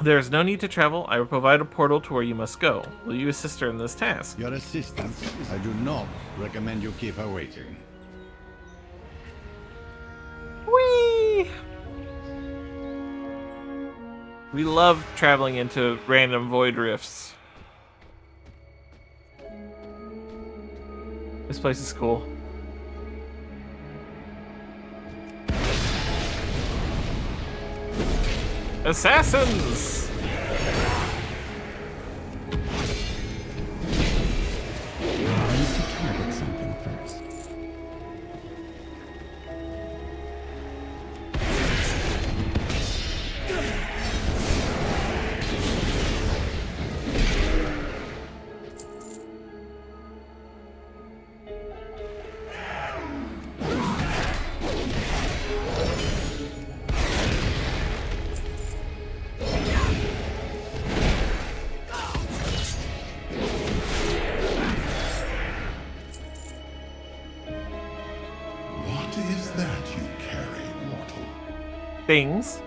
There is no need to travel. I will provide a portal to where you must go. Will you assist her in this task? Your assistance, I do not recommend you keep her waiting. Whee! We love traveling into random void rifts. This place is cool. Assassins! I need to target something first. What is that you carry, mortal? Things.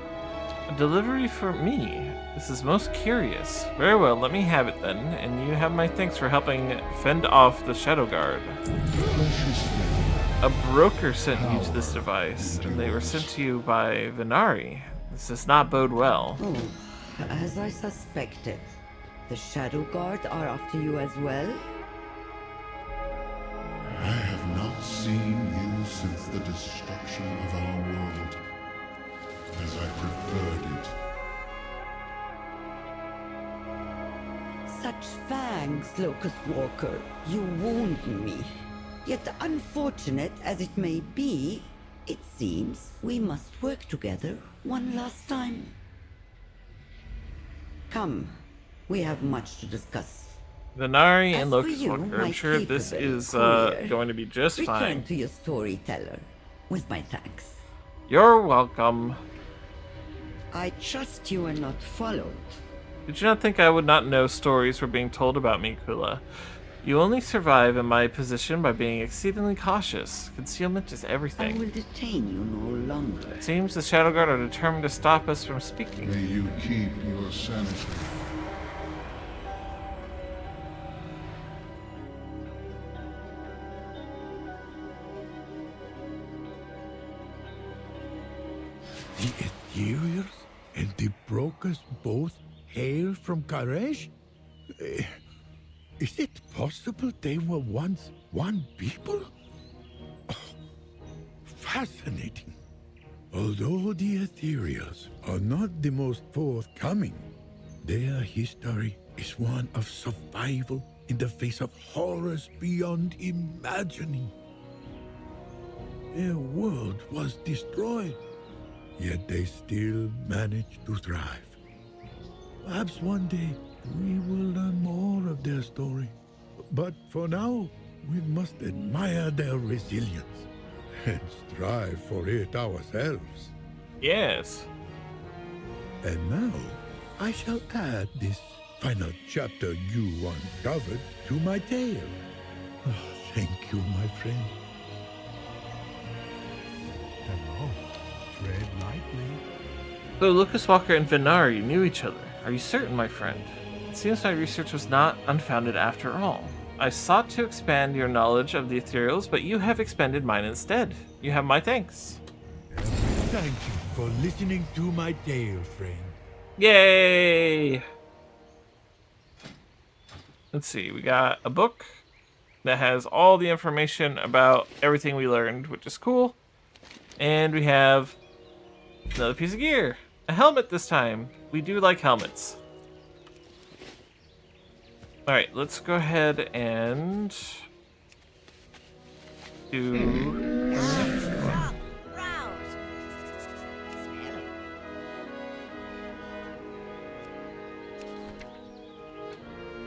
A delivery for me. This is most curious. Very well, let me have it then, and you have my thanks for helping fend off the Shadow Guard. A broker sent you to this device, and they were sent to you by Venari. This does not bode well. Oh, as I suspected. The Shadow Guard are after you as well? I have not seen you since the destruction of our world, as I preferred it. Such fangs, Locust Walker. You wound me. Yet unfortunate as it may be, it seems we must work together one last time. Come, we have much to discuss. Venari As and for Locust you, Walker. my I'm sure this capable is courier, going to be just Return fine. to your storyteller, with my thanks. You're welcome. I trust you are not followed. Did you not think I would not know stories were being told about me, Kula? You only survive in my position by being exceedingly cautious. Concealment is I everything. will detain you no longer. It seems the Shadow Guard are determined to stop us from speaking. May you keep your sanity. The Ethereals and the Brokers both hail from Karesh? Is it possible they were once one people? Oh, fascinating. Although the Ethereals are not the most forthcoming, their history is one of survival in the face of horrors beyond imagining. Their world was destroyed, yet they still managed to thrive. Perhaps one day we will learn more of their story. But for now, we must admire their resilience and strive for it ourselves. Yes. And now, I shall add this final chapter you uncovered to my tale. Oh, thank you, my friend. Hello. Tread lightly. So Lucas Walker and Venari knew each other. Are you certain, my friend? It seems my research was not unfounded after all. I sought to expand your knowledge of the Ethereals, but you have expended mine instead. You have my thanks. Thank you for listening to my tale, friend. Yay! Let's see, we got a book that has all the information about everything we learned, which is cool. And we have another piece of gear. A helmet this time. We do like helmets. Alright, let's go ahead and do... Stop! Rouse!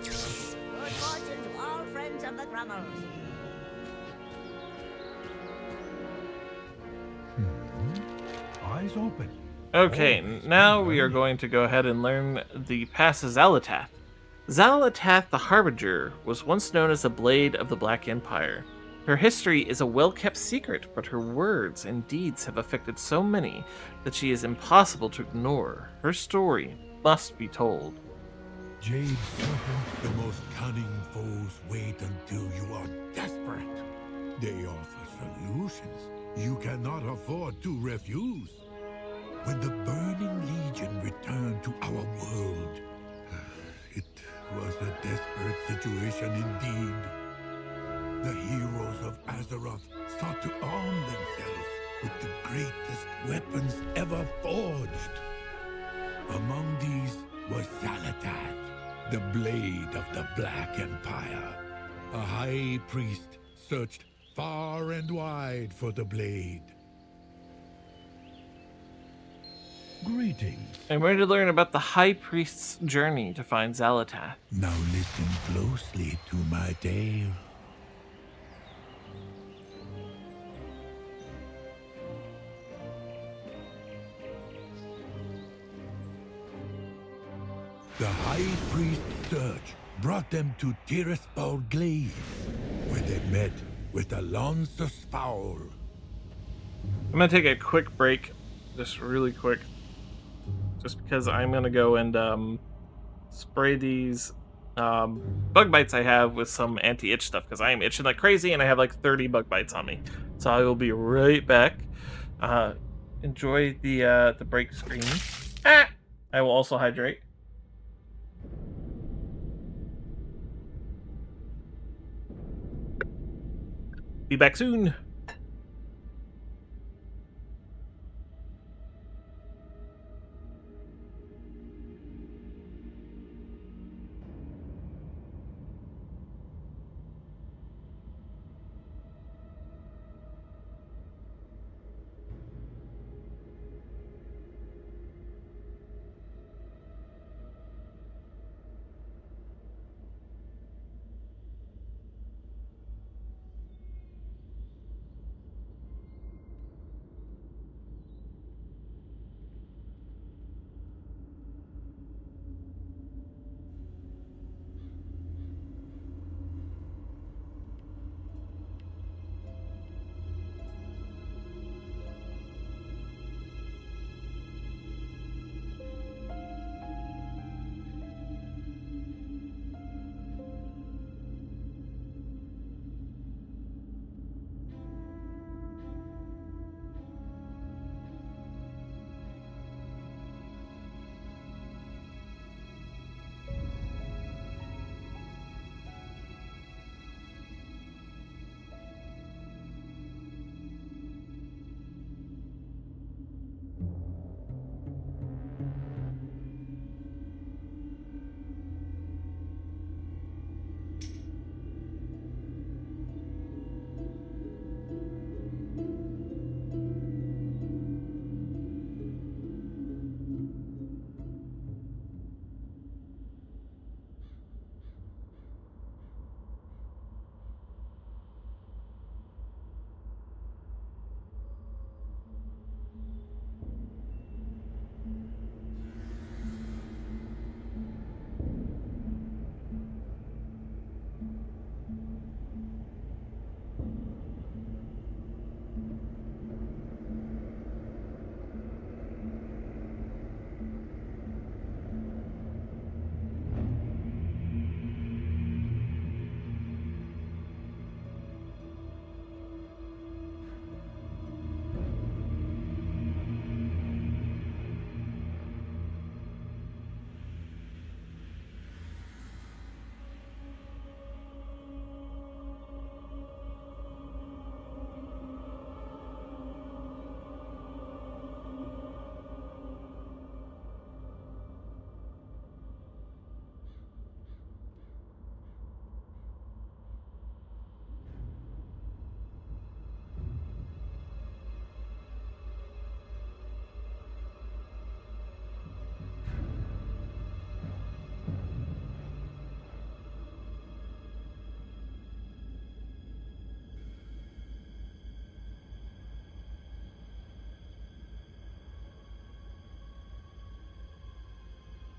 Good fortune to all friends of the Grummels. Eyes open. Okay, now we are going to go ahead and learn the Pass of Xalatath. Xalatath the Harbinger was once known as the Blade of the Black Empire. Her history is a well-kept secret, but her words and deeds have affected so many that she is impossible to ignore. Her story must be told. Jade Serpent, the most cunning foes wait until you are desperate. They offer solutions you cannot afford to refuse. When the Burning Legion returned to our world, it was a desperate situation indeed. The heroes of Azeroth sought to arm themselves with the greatest weapons ever forged. Among these was Xalatath, the blade of the Black Empire. A high priest searched far and wide for the blade. Greetings. I'm ready to learn about the High Priest's journey to find Xalatath. Now listen closely to my tale. The High Priest's search brought them to Tiraspal Glades, where they met with Alonso Fowl. I'm going to take a quick break, just really quick, just because I'm going to go and spray these bug bites I have with some anti-itch stuff, because I am itching like crazy and I have like 30 bug bites on me. So I will be right back. enjoy the break screen. Ah! I will also hydrate. Be back soon.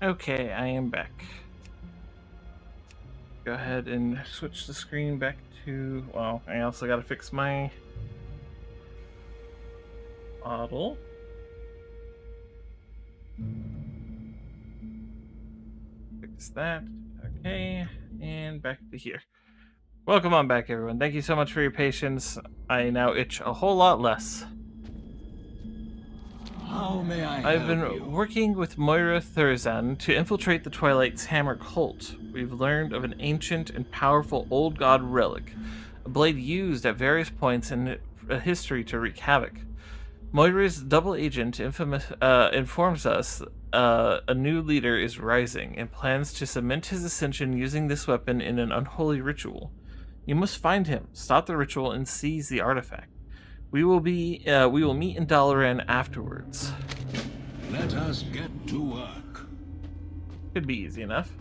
Okay, I am back. Go ahead and switch the screen back to... Well, I also gotta fix my model. Fix that. Okay, and back to here. Welcome on back, everyone. Thank you so much for your patience. I now itch a whole lot less. How may I I've been working with Moira Thurzan to infiltrate the Twilight's Hammer cult. We've learned of an ancient and powerful old god relic, a blade used at various points in history to wreak havoc. Moira's double agent informs us a new leader is rising and plans to cement his ascension using this weapon in an unholy ritual. You must find him, stop the ritual, and seize the artifact. We will meet in Dalaran afterwards. Let us get to work. Could be easy enough.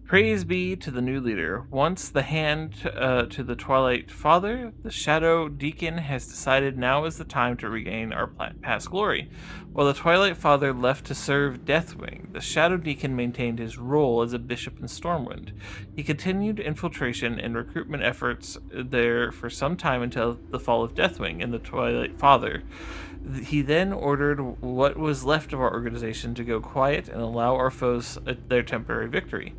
Praise be to the new leader. Once the hand to the Twilight Father, the Shadow Deacon has decided now is the time to regain our past glory. While the Twilight Father left to serve Deathwing, the Shadow Deacon maintained his role as a bishop in Stormwind. He continued infiltration and recruitment efforts there for some time until the fall of Deathwing and the Twilight Father. He then ordered what was left of our organization to go quiet and allow our foes their temporary victory.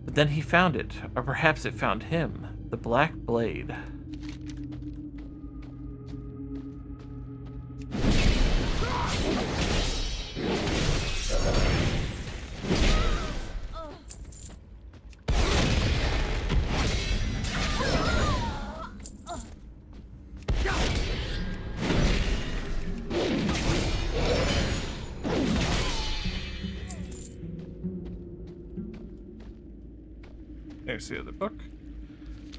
But then he found it, or perhaps it found him, the Black Blade. There's the other book.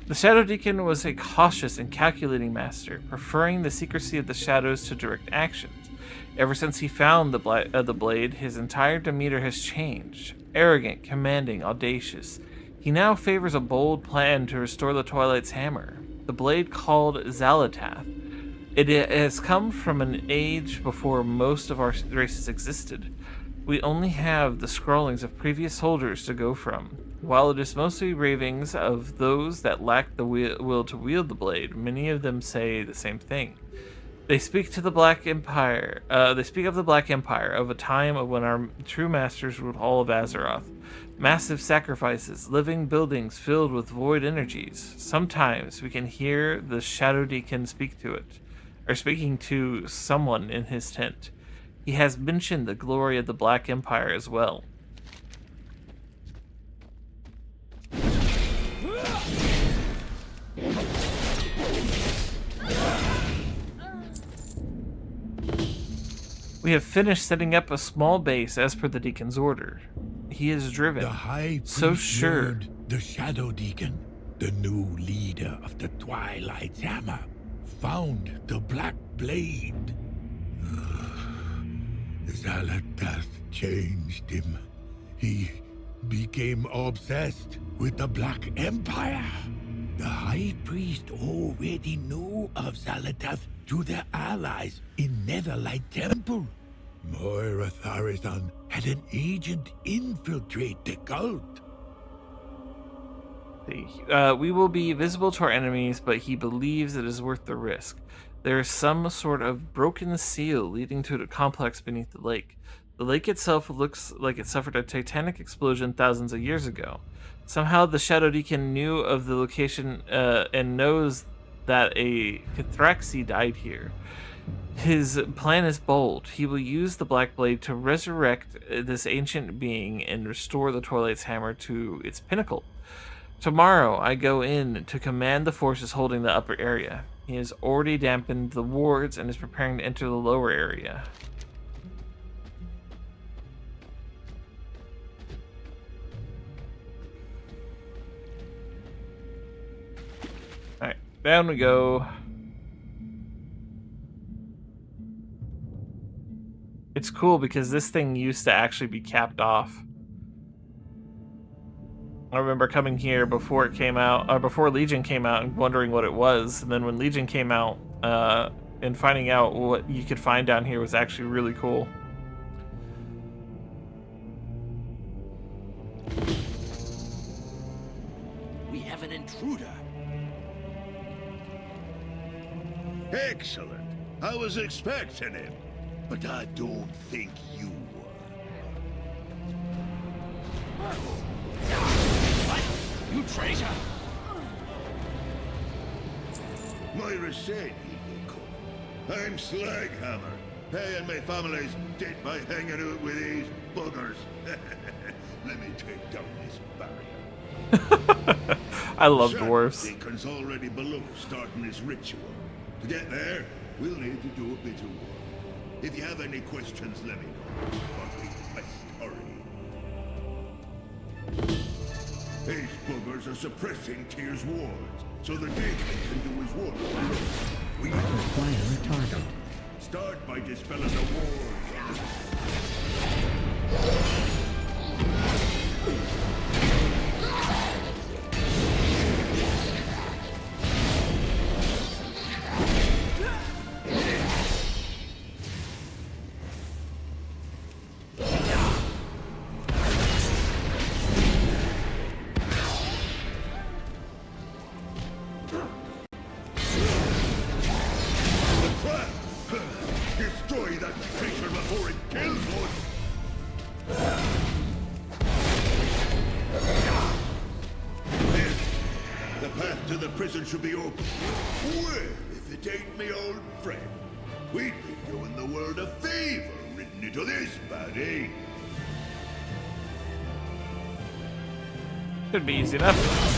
The Shadow Deacon was a cautious and calculating master, preferring the secrecy of the shadows to direct actions. Ever since he found the blade, his entire demeanor has changed. Arrogant, commanding, audacious. He now favors a bold plan to restore the Twilight's hammer, the blade called Xalatath. It has come from an age before most of our races existed. We only have the scrawlings of previous holders to go from. While it is mostly ravings of those that lack the will to wield the blade, many of them say the same thing. They speak to the Black Empire. They speak of the Black Empire, of a time when our true masters ruled all of Azeroth. Massive sacrifices, living buildings filled with void energies. Sometimes we can hear the Shadow Deacon speak to it, or speaking to someone in his tent. He has mentioned the glory of the Black Empire as well. We have finished setting up a small base as per the Deacon's order. He is driven, The High Priest so sure. Lord, the Shadow Deacon, the new leader of the Twilight's Hammer, found the Black Blade. Xalatath changed him. He became obsessed with the Black Empire. The High Priest already knew of Xalatath through their allies in Netherlight Temple. Moira Tharizon had an agent infiltrate the cult. We will be visible to our enemies, but he believes it is worth the risk. There is some sort of broken seal leading to a complex beneath the lake. The lake itself looks like it suffered a titanic explosion thousands of years ago. Somehow the Shadow Deacon knew of the location and knows that a Cathraxi died here. His plan is bold. He will use the Black Blade to resurrect this ancient being and restore the Twilight's Hammer to its pinnacle. Tomorrow I go in to command the forces holding the upper area. He has already dampened the wards and is preparing to enter the lower area. Alright, down we go. It's cool because this thing used to actually be capped off. I remember coming here before it came out, or before Legion came out, and wondering what it was. And then when Legion came out, and finding out what you could find down here was actually really cool. We have an intruder. Excellent. I was expecting him, but I don't think you were. What? You traitor! Moira said he would come. I'm Slaghammer, paying my family's debt by hanging out with these buggers. Let me take down this barrier. I love dwarves. Deacon's already below starting this ritual. To get there, we'll need to do a bit of work. If you have any questions, let me know. But we best hurry. These buggers are suppressing Tyr's wards, so the Deacon can do his work. We acquire a target. Start by dispelling the wards. Destroy that creature before it kills us! There. The path to the prison should be open. Well, if it ain't me old friend, we'd be doing the world a favor ridden into this bad, eh? Should be easy enough.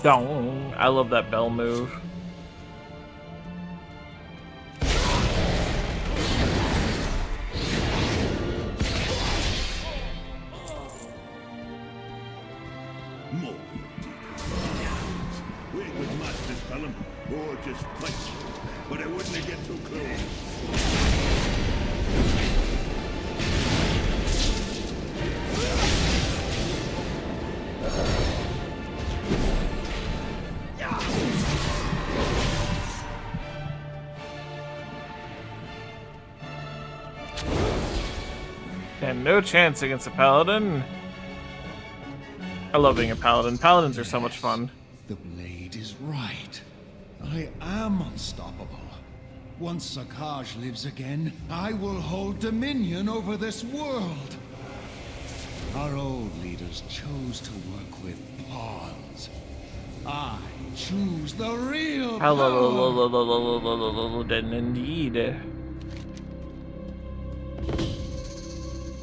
Dong. I love that bell move. More. We could match this felon, or just fight, but I wouldn't get too close. And no chance against a paladin. I love being a paladin. Paladins are so much fun. The blade is right. I am unstoppable. Once Sakaj lives again, I will hold dominion over this world. Our old leaders chose to work with pawns. I choose the real power. Indeed.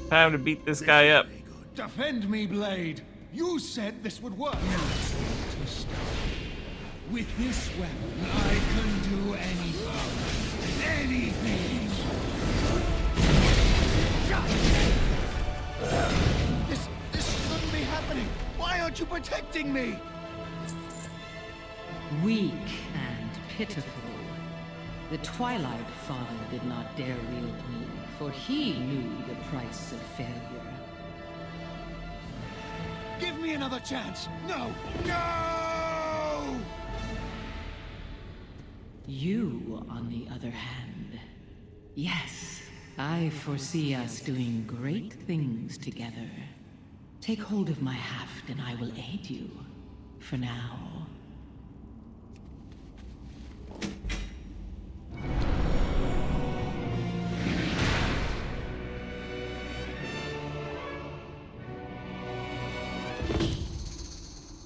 Time to beat this guy up. Defend me, Blade. You said this would work. To stop. With this weapon, I can do anything. This shouldn't be happening. Why aren't you protecting me? Weak and pitiful. The Twilight Father did not dare wield me, for he knew the price of failure. Give me another chance. No! No! You, on the other hand, yes, I foresee us doing great things together. Take hold of my haft and I will aid you. For now.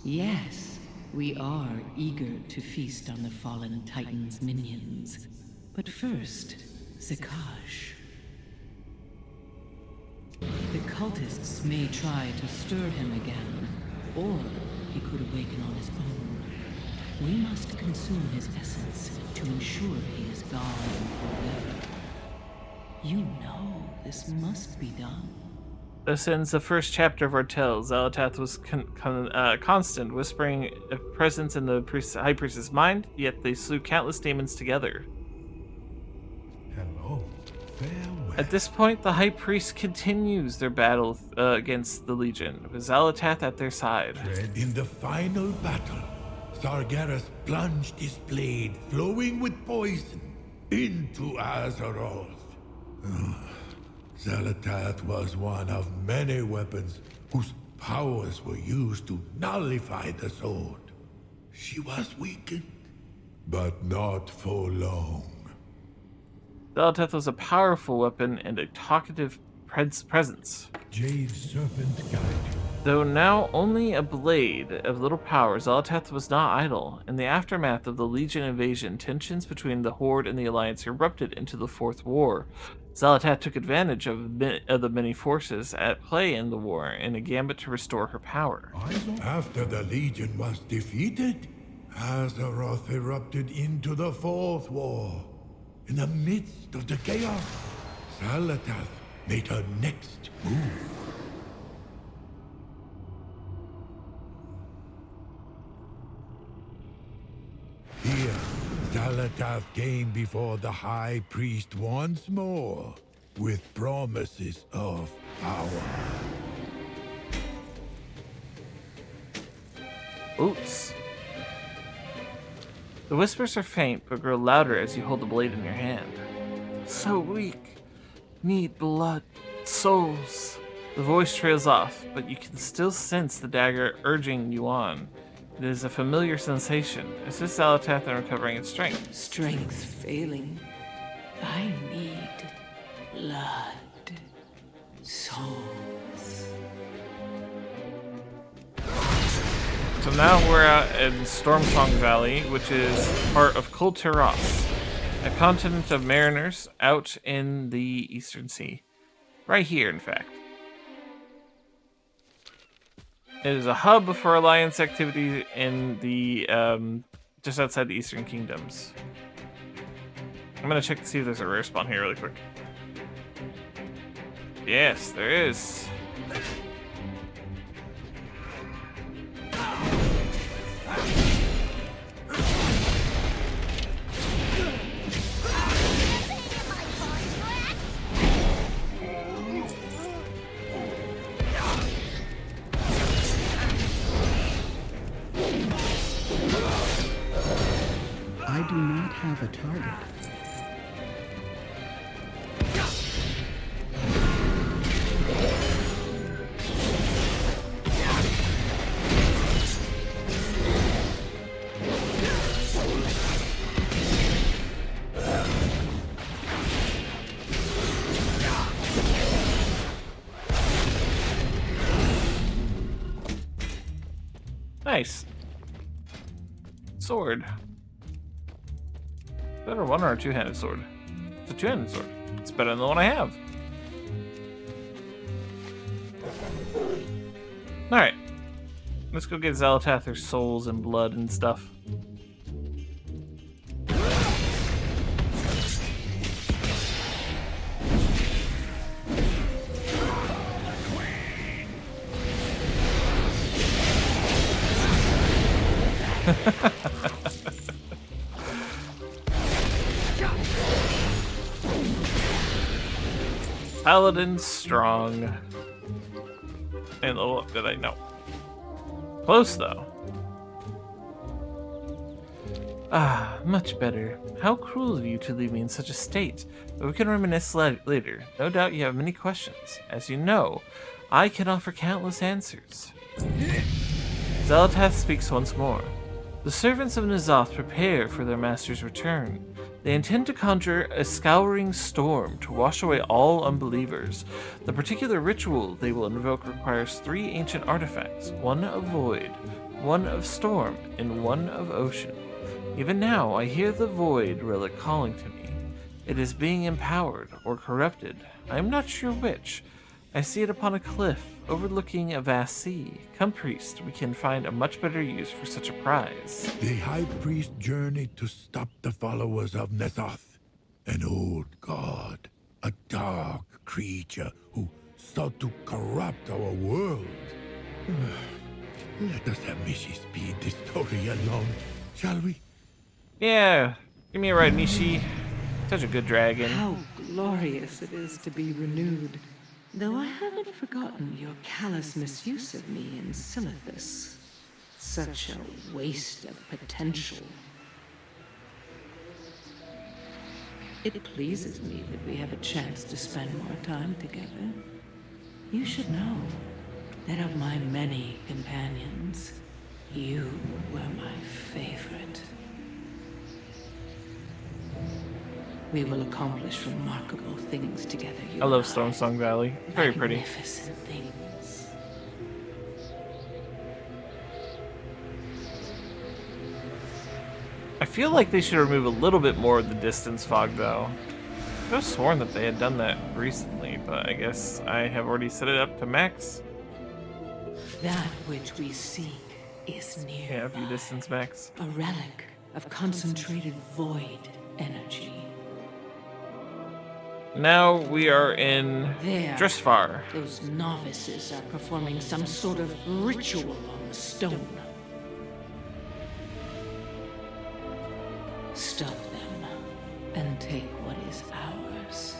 Yes, we are eager to feast on the fallen Titan's minions. But first, Sakaj. The cultists may try to stir him again, or he could awaken on his own. We must consume his essence to ensure he is gone forever. You know this must be done. Thus ends the first chapter of our tale. Xalatath was constant, whispering a presence in the High Priestess' mind, yet they slew countless demons together. Hello. Farewell. At this point, the High Priest continues their battle against the Legion, with Xalatath at their side. In the final battle, Sargeras plunged his blade, flowing with poison, into Azeroth. Xalatath was one of many weapons whose powers were used to nullify the sword. She was weakened, but not for long. Xalatath was a powerful weapon and a talkative presence. Jade's serpent guide you. Though now only a blade of little power, Xalatath was not idle. In the aftermath of the Legion invasion, tensions between the Horde and the Alliance erupted into the Fourth War. Xalatath took advantage of the many forces at play in the war in a gambit to restore her power. After the Legion was defeated, Azeroth erupted into the Fourth War. In the midst of the chaos, Xalatath made her next move. Here, Xalatath came before the High Priest once more, with promises of power. Oops. The whispers are faint, but grow louder as you hold the blade in your hand. So weak. Need blood. Souls. The voice trails off, but you can still sense the dagger urging you on. It is a familiar sensation. Assist Zalatath in recovering its strength. Strength failing. I need blood. Souls. So now we're out in Stormsong Valley, which is part of Kul Tiras, a continent of mariners out in the Eastern Sea. Right here, in fact. It is a hub for Alliance activity in the, just outside the Eastern Kingdoms. I'm gonna check to see if there's a rare spawn here really quick. Yes, there is. I do not have a target. Nice. Sword. Better one or a two-handed sword? It's a two-handed sword. It's better than the one I have. Alright. Let's go get Zalatath's souls and blood and stuff. Paladin strong. And oh, did I know? Close though. Ah, much better. How cruel of you to leave me in such a state. But we can reminisce later. No doubt you have many questions. As you know, I can offer countless answers. Zalatath speaks once more. The servants of N'Zoth prepare for their master's return. They intend to conjure a scouring storm to wash away all unbelievers. The particular ritual they will invoke requires 3 ancient artifacts, one of void, one of storm, and one of ocean. Even now, I hear the void relic calling to me. It is being empowered or corrupted. I am not sure which. I see it upon a cliff, overlooking a vast sea. Come, priest, we can find a much better use for such a prize. The High Priest journeyed to stop the followers of N'Zoth, an old god, a dark creature who sought to corrupt our world. Let us have Mishi speed this story along, shall we? Yeah, give me a ride, Mishi. Such a good dragon. How glorious it is to be renewed. Though I haven't forgotten your callous misuse of me in Silithus. Such a waste of potential. It pleases me that we have a chance to spend more time together. You should know that of my many companions, you were my favorite. We will accomplish remarkable things together. I love Stormsong Valley. Very pretty. Magnificent things. I feel like they should remove a little bit more of the distance fog, though. I could have sworn that they had done that recently, but I guess I have already set it up to max. That which we seek is near. Yeah, view distance max. A relic of concentrated void energy. Now we are in There, Dressfar. those novices are performing some sort of ritual on the stone. Stop them and take what is ours.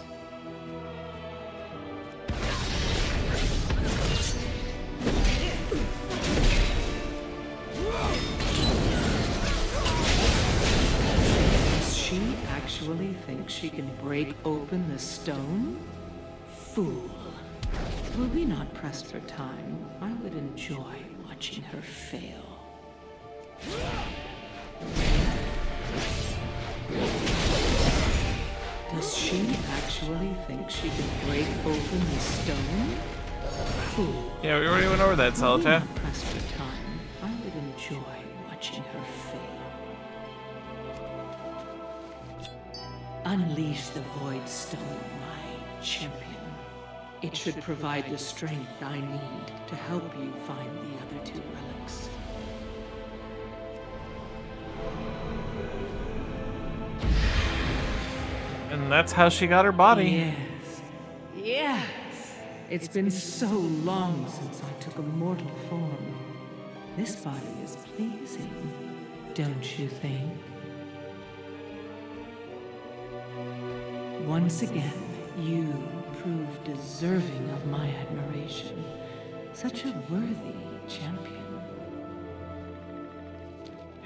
Does she actually think she can break open the stone? Fool. Were we not pressed for time, I would enjoy watching her fail. Does she actually think she can break open the stone? Fool. Yeah, we already went over that, Solitaire. Pressed for time, I would enjoy watching her fail. Unleash the Void Stone, my champion. It should provide the strength I need to help you find the other two relics. And that's how she got her body. Yes. Yes! It's been so long since I took a mortal form. This body is pleasing, don't you think? Once again, you prove deserving of my admiration. Such a worthy champion.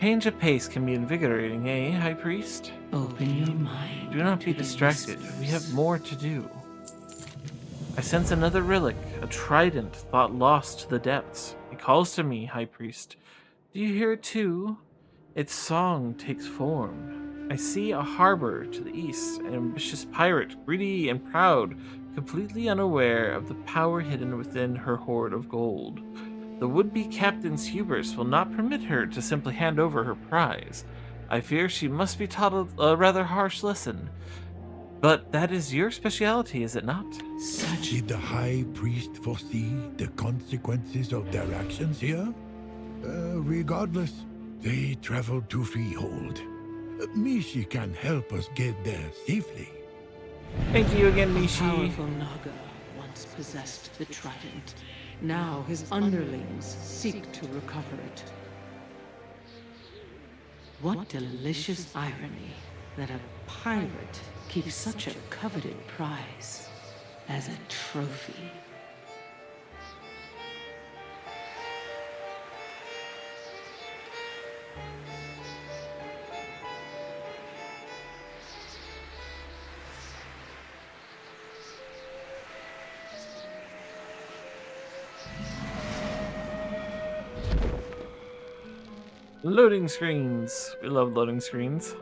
Change of pace can be invigorating, eh, High Priest? Open your mind. Do not be distracted. We have more to do. I sense another relic, a trident thought lost to the depths. It calls to me, High Priest. Do you hear it too? Its song takes form. I see a harbor to the east, an ambitious pirate, greedy and proud, completely unaware of the power hidden within her hoard of gold. The would-be captain's hubris will not permit her to simply hand over her prize. I fear she must be taught a rather harsh lesson. But that is your specialty, is it not? Did the High Priest foresee the consequences of their actions here? Regardless, they traveled to Freehold. Mishi can help us get there safely. Thank you again, Mishi. Powerful Naga once possessed the trident. Now his underlings seek to recover it. What delicious irony that a pirate keeps such a coveted prize as a trophy. Loading screens. We love loading screens.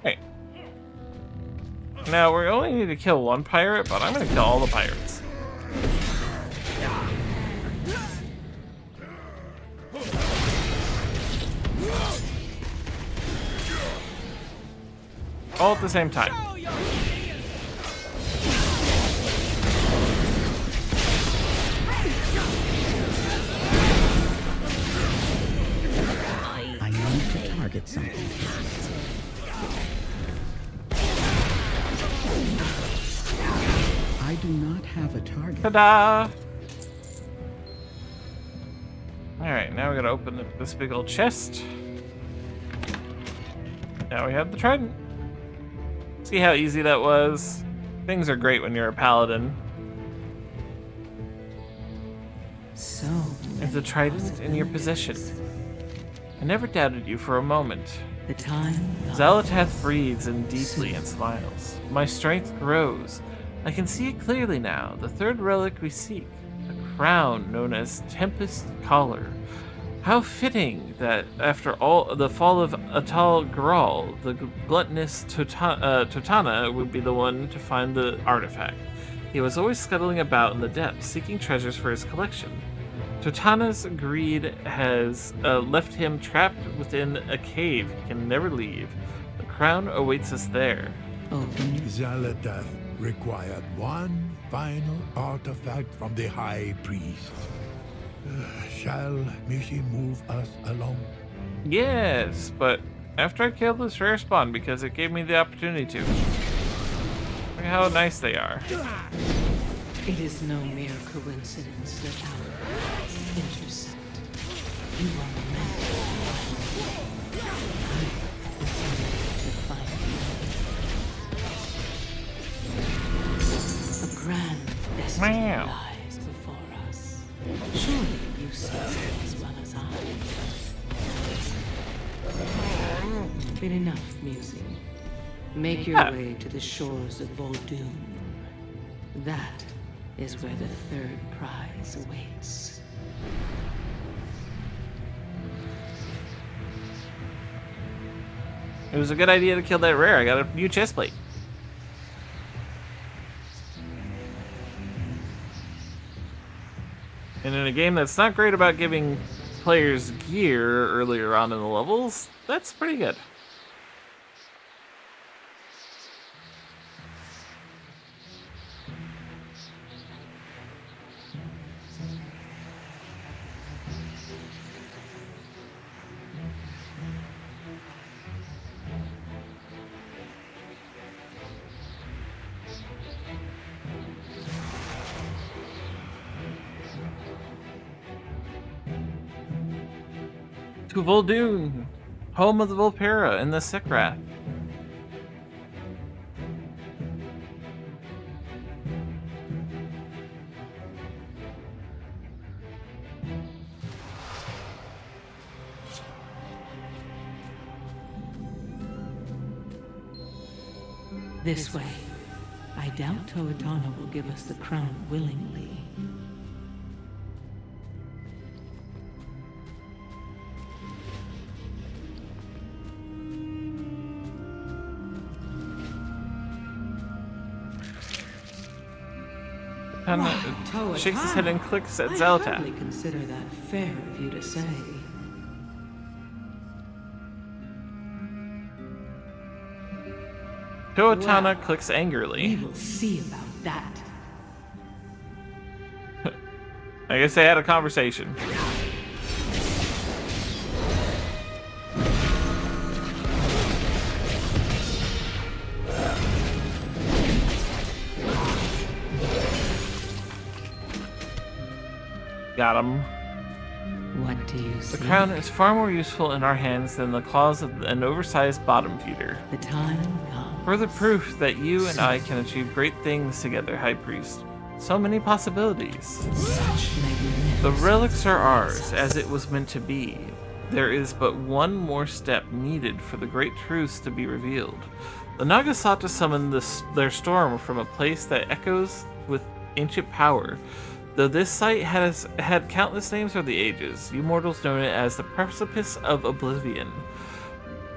Hey. Now, we only need to kill one pirate, but I'm going to kill all the pirates. All at the same time. I need to target something. I do not have a target. Ta-da! Alright, now we gotta open this big old chest. Now we have the trident. See how easy that was? Things are great when you're a paladin. So, is the trident in your possession? I never doubted you for a moment. The time. Xalatath breathes in deeply and smiles. My strength grows. I can see it clearly now. The third relic we seek, a crown known as Tempest Collar. How fitting that after all the fall of Atal Graal, the gluttonous Totana would be the one to find the artifact. He was always scuttling about in the depths, seeking treasures for his collection. Totana's greed has left him trapped within a cave he can never leave. The crown awaits us there. Xalatath required one final artifact from the High Priest. Shall Mishi move us along? Yes, but after I killed this rare spawn because it gave me the opportunity to. Look how nice they are. It is no mere coincidence that our paths intersect. You are meant to find you. A grand destiny lies before us. Surely you see it as well as I. But enough musing. Make your way to the shores of Voldoon. That is where the third prize awaits. It was a good idea to kill that rare. I got a new chest plate. And in a game that's not great about giving players gear earlier on in the levels, that's pretty good. To Voldoon, home of the Volpera and the Sickrat. This way. I doubt Toetana will give us the crown willingly. Shakes his head and clicks at I Xal'atath. hardly consider that fair of you to say. Toetana clicks angrily. We will see about that. I guess they had a conversation. Got him. What do you see? The crown is far more useful in our hands than the claws of an oversized bottom feeder. The time comes. Further proof that you and I can achieve great things together, High Priest. So many possibilities. Such magnificence. The relics are ours, as it was meant to be. There is but one more step needed for the great truths to be revealed. The Naga sought to summon their storm from a place that echoes with ancient power. Though this site has had countless names over the ages, you mortals know it as the Precipice of Oblivion.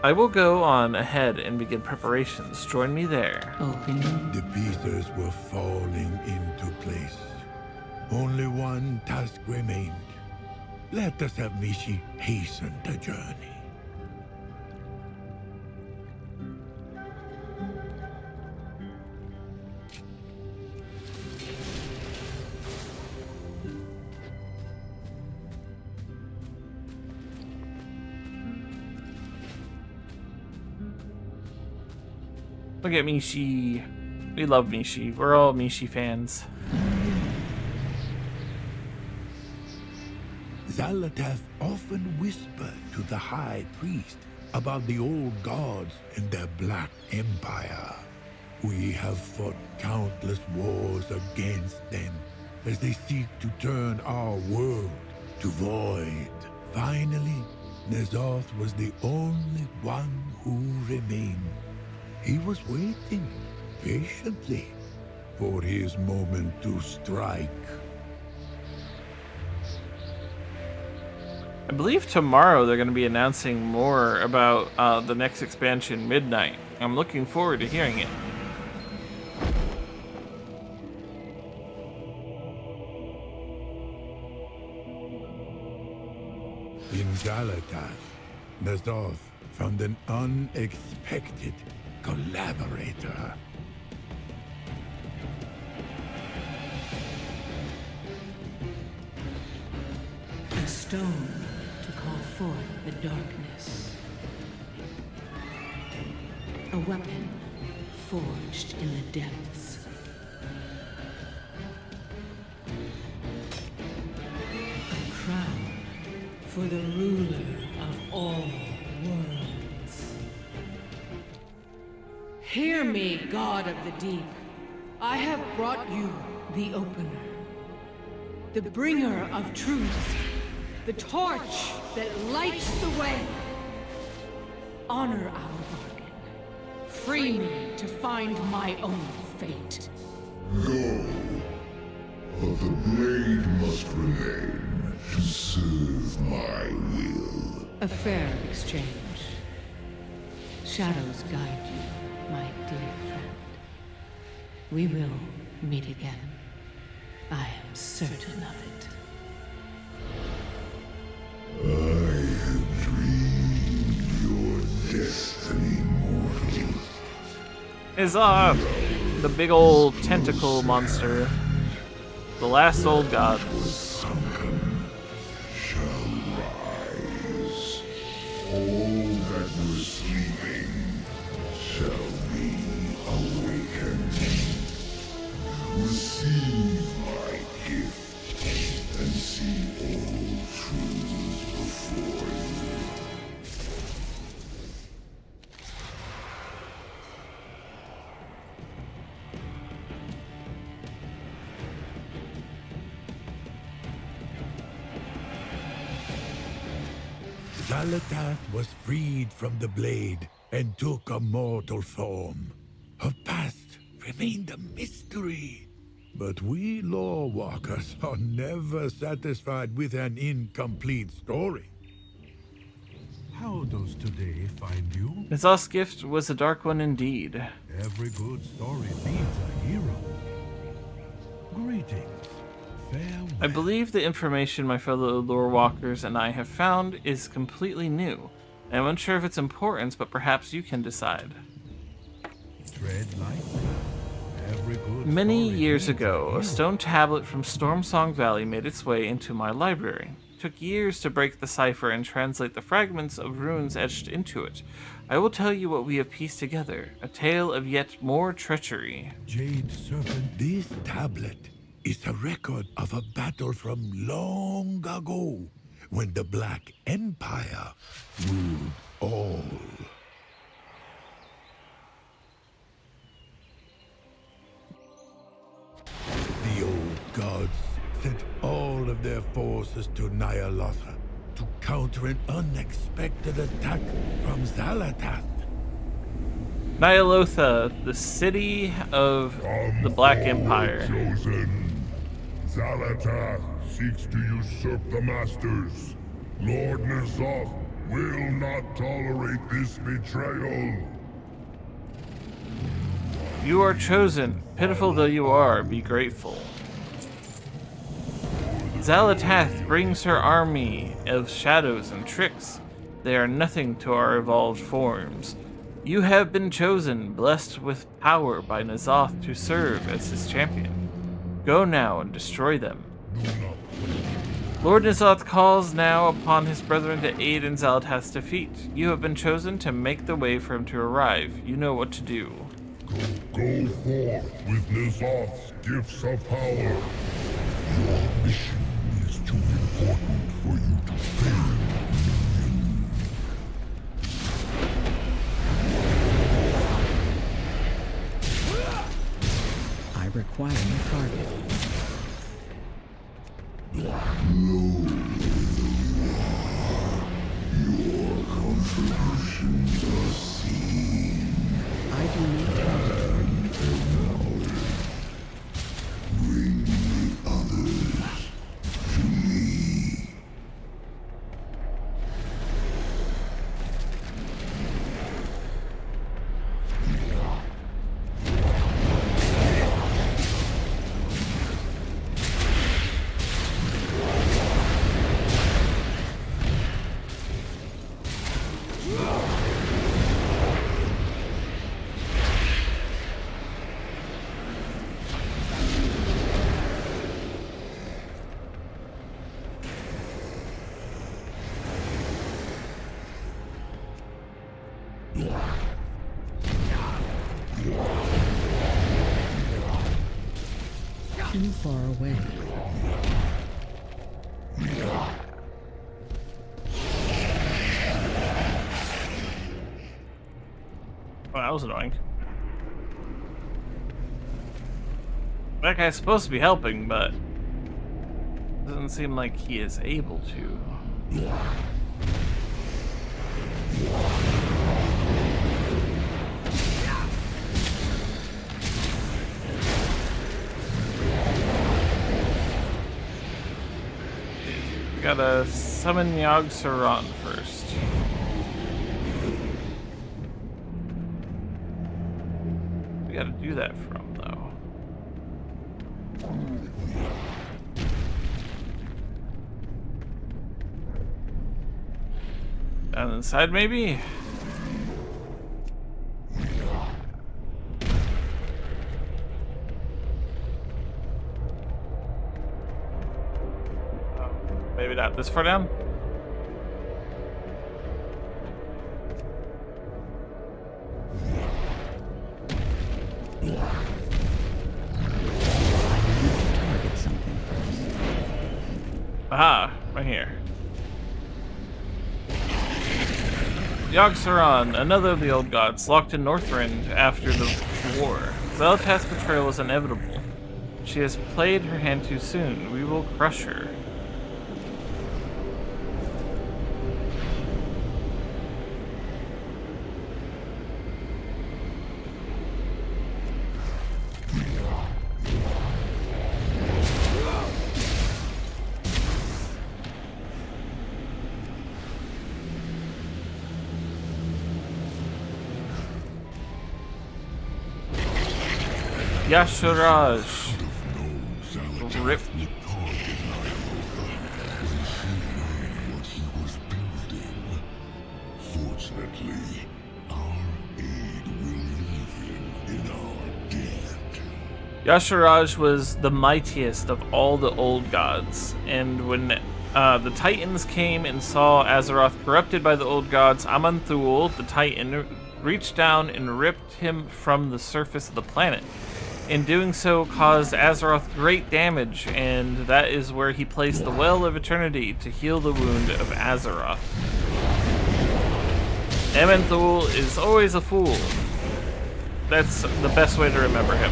I will go on ahead and begin preparations. Join me there. The pieces were falling into place. Only one task remained. Let us have Mishi hasten the journey. Look at Mishi. We love Mishi. We're all Mishi fans. Xal'atath often whispered to the High Priest about the old gods and their black empire. We have fought countless wars against them as they seek to turn our world to void. Finally, N'Zoth was the only one who remained. He was waiting patiently for his moment to strike. I believe tomorrow they're going to be announcing more about the next expansion, Midnight. I'm looking forward to hearing it. In Xal'atath, N'Zoth found an unexpected collaborator. A stone to call forth the darkness. A weapon forged in the depths. A crown for the ruler of all worlds. Hear me, God of the Deep. I have brought you the Opener, the bringer of truth, the torch that lights the way. Honor our bargain. Free me to find my own fate. Go. But the blade must remain to serve my will. A fair exchange. Shadows guide you, my dear friend. We will meet again. I am certain of it. I have dreamed your destiny, mortal. Is the big old tentacle monster. The last old god. Sunken shall rise. All that were sleeping shall be awakened. Receive my gift and see all truths before you. Zalatath was freed from the blade and took a mortal form. Her past remained a mystery. But we lore walkers are never satisfied with an incomplete story. How does today find you? Nazoth's gift was a dark one indeed. Every good story needs a hero. Greetings. Farewell. I believe the information my fellow lore walkers and I have found is completely new. I'm unsure of its importance, but perhaps you can decide. Tread lightly. Every good Many story years needs ago, hero. a stone tablet from Stormsong Valley made its way into my library. It took years to break the cipher and translate the fragments of runes etched into it. I will tell you what we have pieced together, a tale of yet more treachery. Jade Serpent, this tablet is a record of a battle from long ago, when the Black Empire ruled all. The old gods sent all of their forces to Nyalotha to counter an unexpected attack from Zalatath. Nyalotha, the city of the Black Empire. Chosen. Zalatath seeks to usurp the Masters. Lord Nazoth will not tolerate this betrayal. You are chosen. Pitiful though you are, be grateful. Zalatath brings her army of shadows and tricks. They are nothing to our evolved forms. You have been chosen, blessed with power by Nazoth to serve as his champion. Go now and destroy them. Lord Nazoth calls now upon his brethren to aid in Zalatath's defeat. You have been chosen to make the way for him to arrive. You know what to do. Go forth with Nazoth's gifts of power. Your mission is too important for you to fail. I require a target. Your contributions are seen. I do not have a target. Bring the others to me. Too far away. Oh, that was annoying. That guy's supposed to be helping, but doesn't seem like he is able to. We gotta summon Yogg-Saron first. We gotta do that from, though. Down inside, maybe? Maybe not this far down? Aha, right here. Yogg-Saron, another of the old gods, locked in Northrend after the war. Xal'atath's betrayal is inevitable. She has played her hand too soon. We will crush her. Y'Shaarj. Rip. Fortunately, our aid will leave him in our debt. Y'Shaarj was the mightiest of all the old gods, and when the Titans came and saw Azeroth corrupted by the old gods, Aman'Thul, the Titan, reached down and ripped him from the surface of the planet. In doing so, caused Azeroth great damage, and that is where he placed the Well of Eternity to heal the wound of Azeroth. Aman'Thul is always a fool. That's the best way to remember him.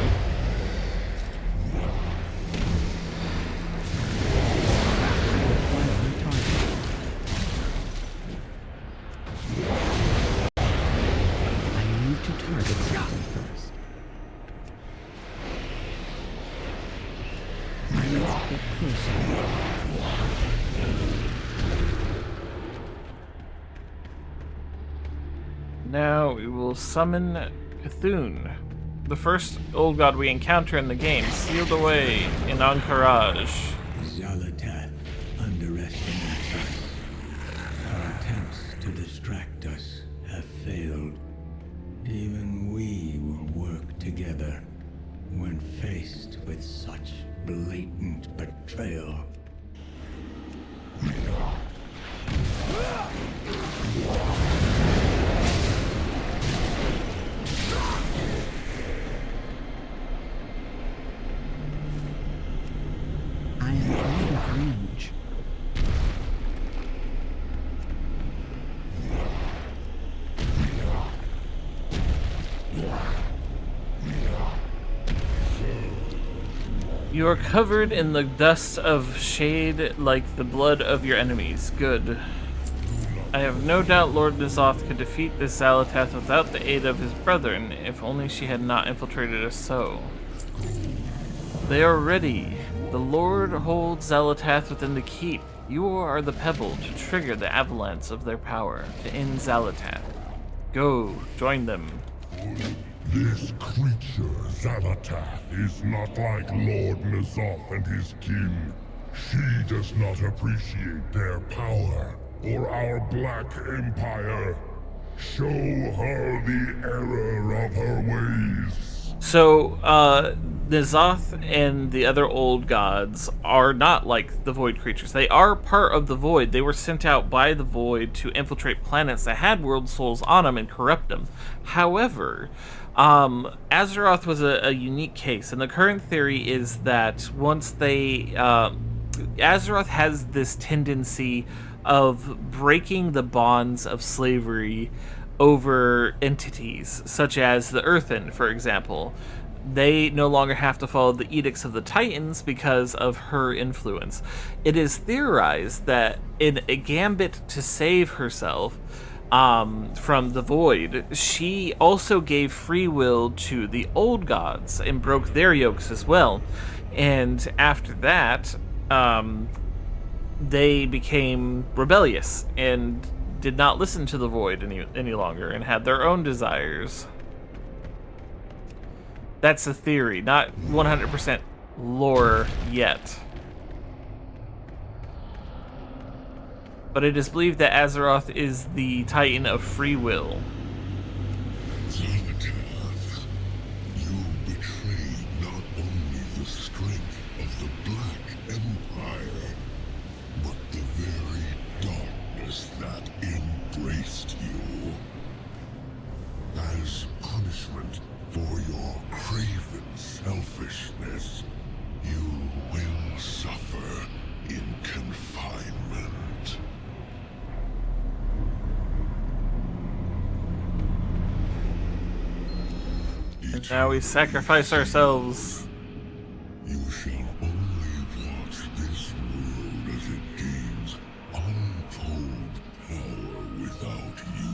I need to target something first. Let's get closer. Now we will summon Cthulhu, the first old god we encounter in the game, sealed away in Ahn'Qiraj. Xal'atath underestimates us. Our attempts to distract us have failed. Even we will work together when faced with such blatant betrayal. I am out of range. You are covered in the dust of shade like the blood of your enemies. Good. I have no doubt Lord N'Zoth could defeat this Xal'atath without the aid of his brethren, if only she had not infiltrated us so. They are ready. The Lord holds Xal'atath within the keep. You are the pebble to trigger the avalanche of their power, to end Xal'atath. Go, join them. This creature, Xal'atath, is not like Lord N'Zoth and his kin. She does not appreciate their power, or our Black Empire. Show her the error of her ways. So, N'Zoth and the other old gods are not like the Void creatures. They are part of the Void. They were sent out by the Void to infiltrate planets that had world souls on them and corrupt them. However, Azeroth was a unique case, and the current theory is that once they... Azeroth has this tendency of breaking the bonds of slavery over entities, such as the Earthen, for example. They no longer have to follow the edicts of the Titans because of her influence. It is theorized that in a gambit to save herself from the Void, she also gave free will to the old gods and broke their yokes as well. And after that, they became rebellious and did not listen to the Void any longer and had their own desires. That's a theory, not 100% lore yet. But it is believed that Azeroth is the Titan of free will. Xalatath, you betrayed not only the strength of the Black Empire, but the very darkness that embraced you. As punishment for your craven selfishness, you will suffer in confinement. And now we sacrifice ourselves. You shall only watch this world as it gains untold power without you.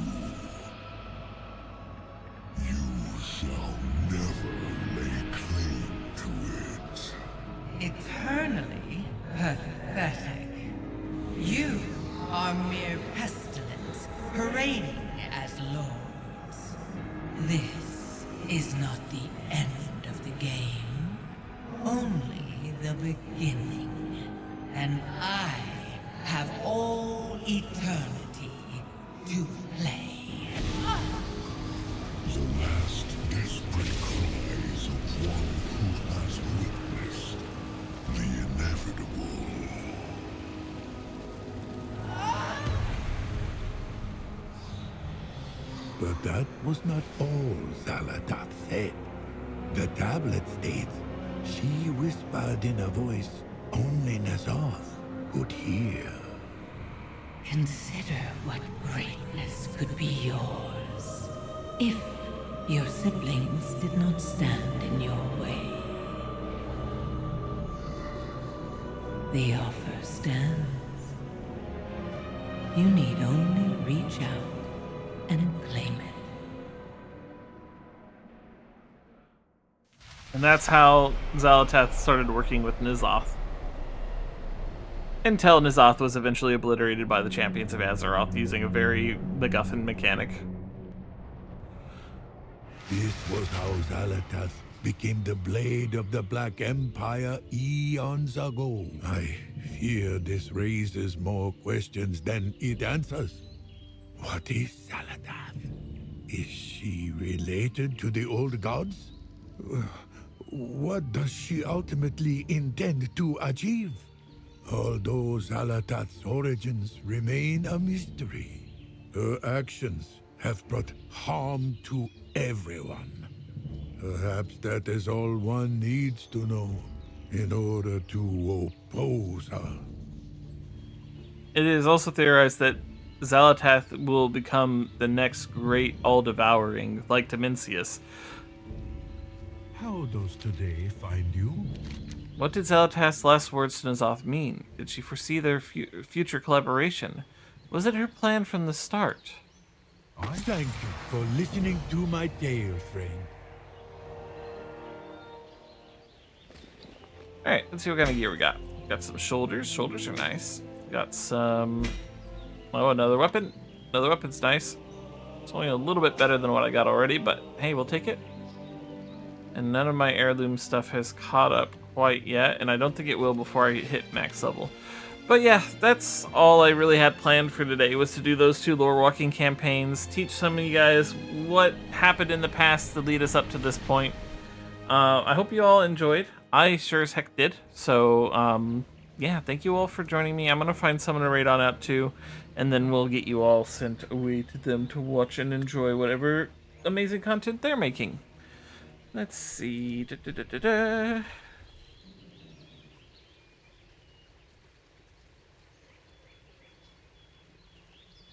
You shall never lay claim to it. Eternally pathetic. You are mere pestilence, parading as lords. This is not the end of the game, only the beginning. And I have all eternity to play. The last desperate cries of one who has witnessed the inevitable. But that was not all Xalatath said. The tablet states she whispered in a voice only N'Zoth could hear. Consider what greatness could be yours if your siblings did not stand in your way. The offer stands. You need only reach out and claim it. And that's how Xalatath started working with N'Zoth. Until N'Zoth was eventually obliterated by the champions of Azeroth using a very MacGuffin mechanic. This was how Xalatath became the blade of the Black Empire eons ago. I fear this raises more questions than it answers. What is Xalatath? Is she related to the old gods? What does she ultimately intend to achieve? Although Xalatath's origins remain a mystery, her actions have brought harm to everyone. Perhaps that is all one needs to know in order to oppose her. It is also theorized that Xalatath will become the next great all-devouring, like Dimensius. How does today find you? What did Xalatath's last words to N'Zoth mean? Did she foresee their future collaboration? Was it her plan from the start? Thank you for listening to my tale, friend. Alright, let's see what kind of gear we got. Got some shoulders. Shoulders are nice. Got some... Oh, another weapon. Another weapon's nice. It's only a little bit better than what I got already, but hey, we'll take it. And none of my heirloom stuff has caught up quite yet, and I don't think it will before I hit max level. But yeah, that's all I really had planned for today, was to do those two lore walking campaigns, teach some of you guys what happened in the past to lead us up to this point. I hope you all enjoyed. I sure as heck did. So, yeah, thank you all for joining me. I'm going to find someone to raid on out to, and then we'll get you all sent away to them to watch and enjoy whatever amazing content they're making. Let's see. A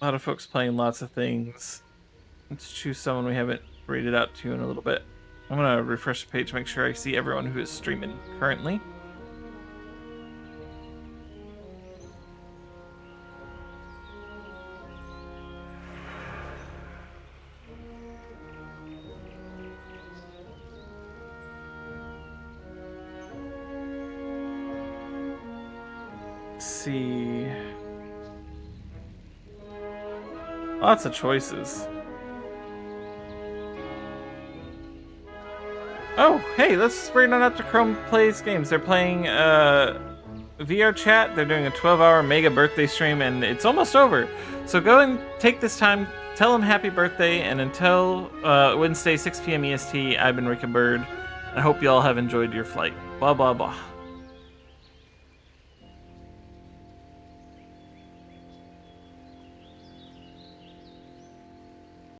lot of folks playing lots of things. Let's choose someone we haven't rated out to in a little bit. I'm going to refresh the page, make sure I see everyone who is streaming currently. Let's see. Lots of choices. Oh, hey, let's bring on up to Chrome Plays Games. They're playing VR chat. They're doing a 12-hour mega birthday stream, and it's almost over. So go and take this time, tell them happy birthday, and until Wednesday, 6 p.m. EST, I've been Rick and Bird. I hope you all have enjoyed your flight. Blah, blah, blah.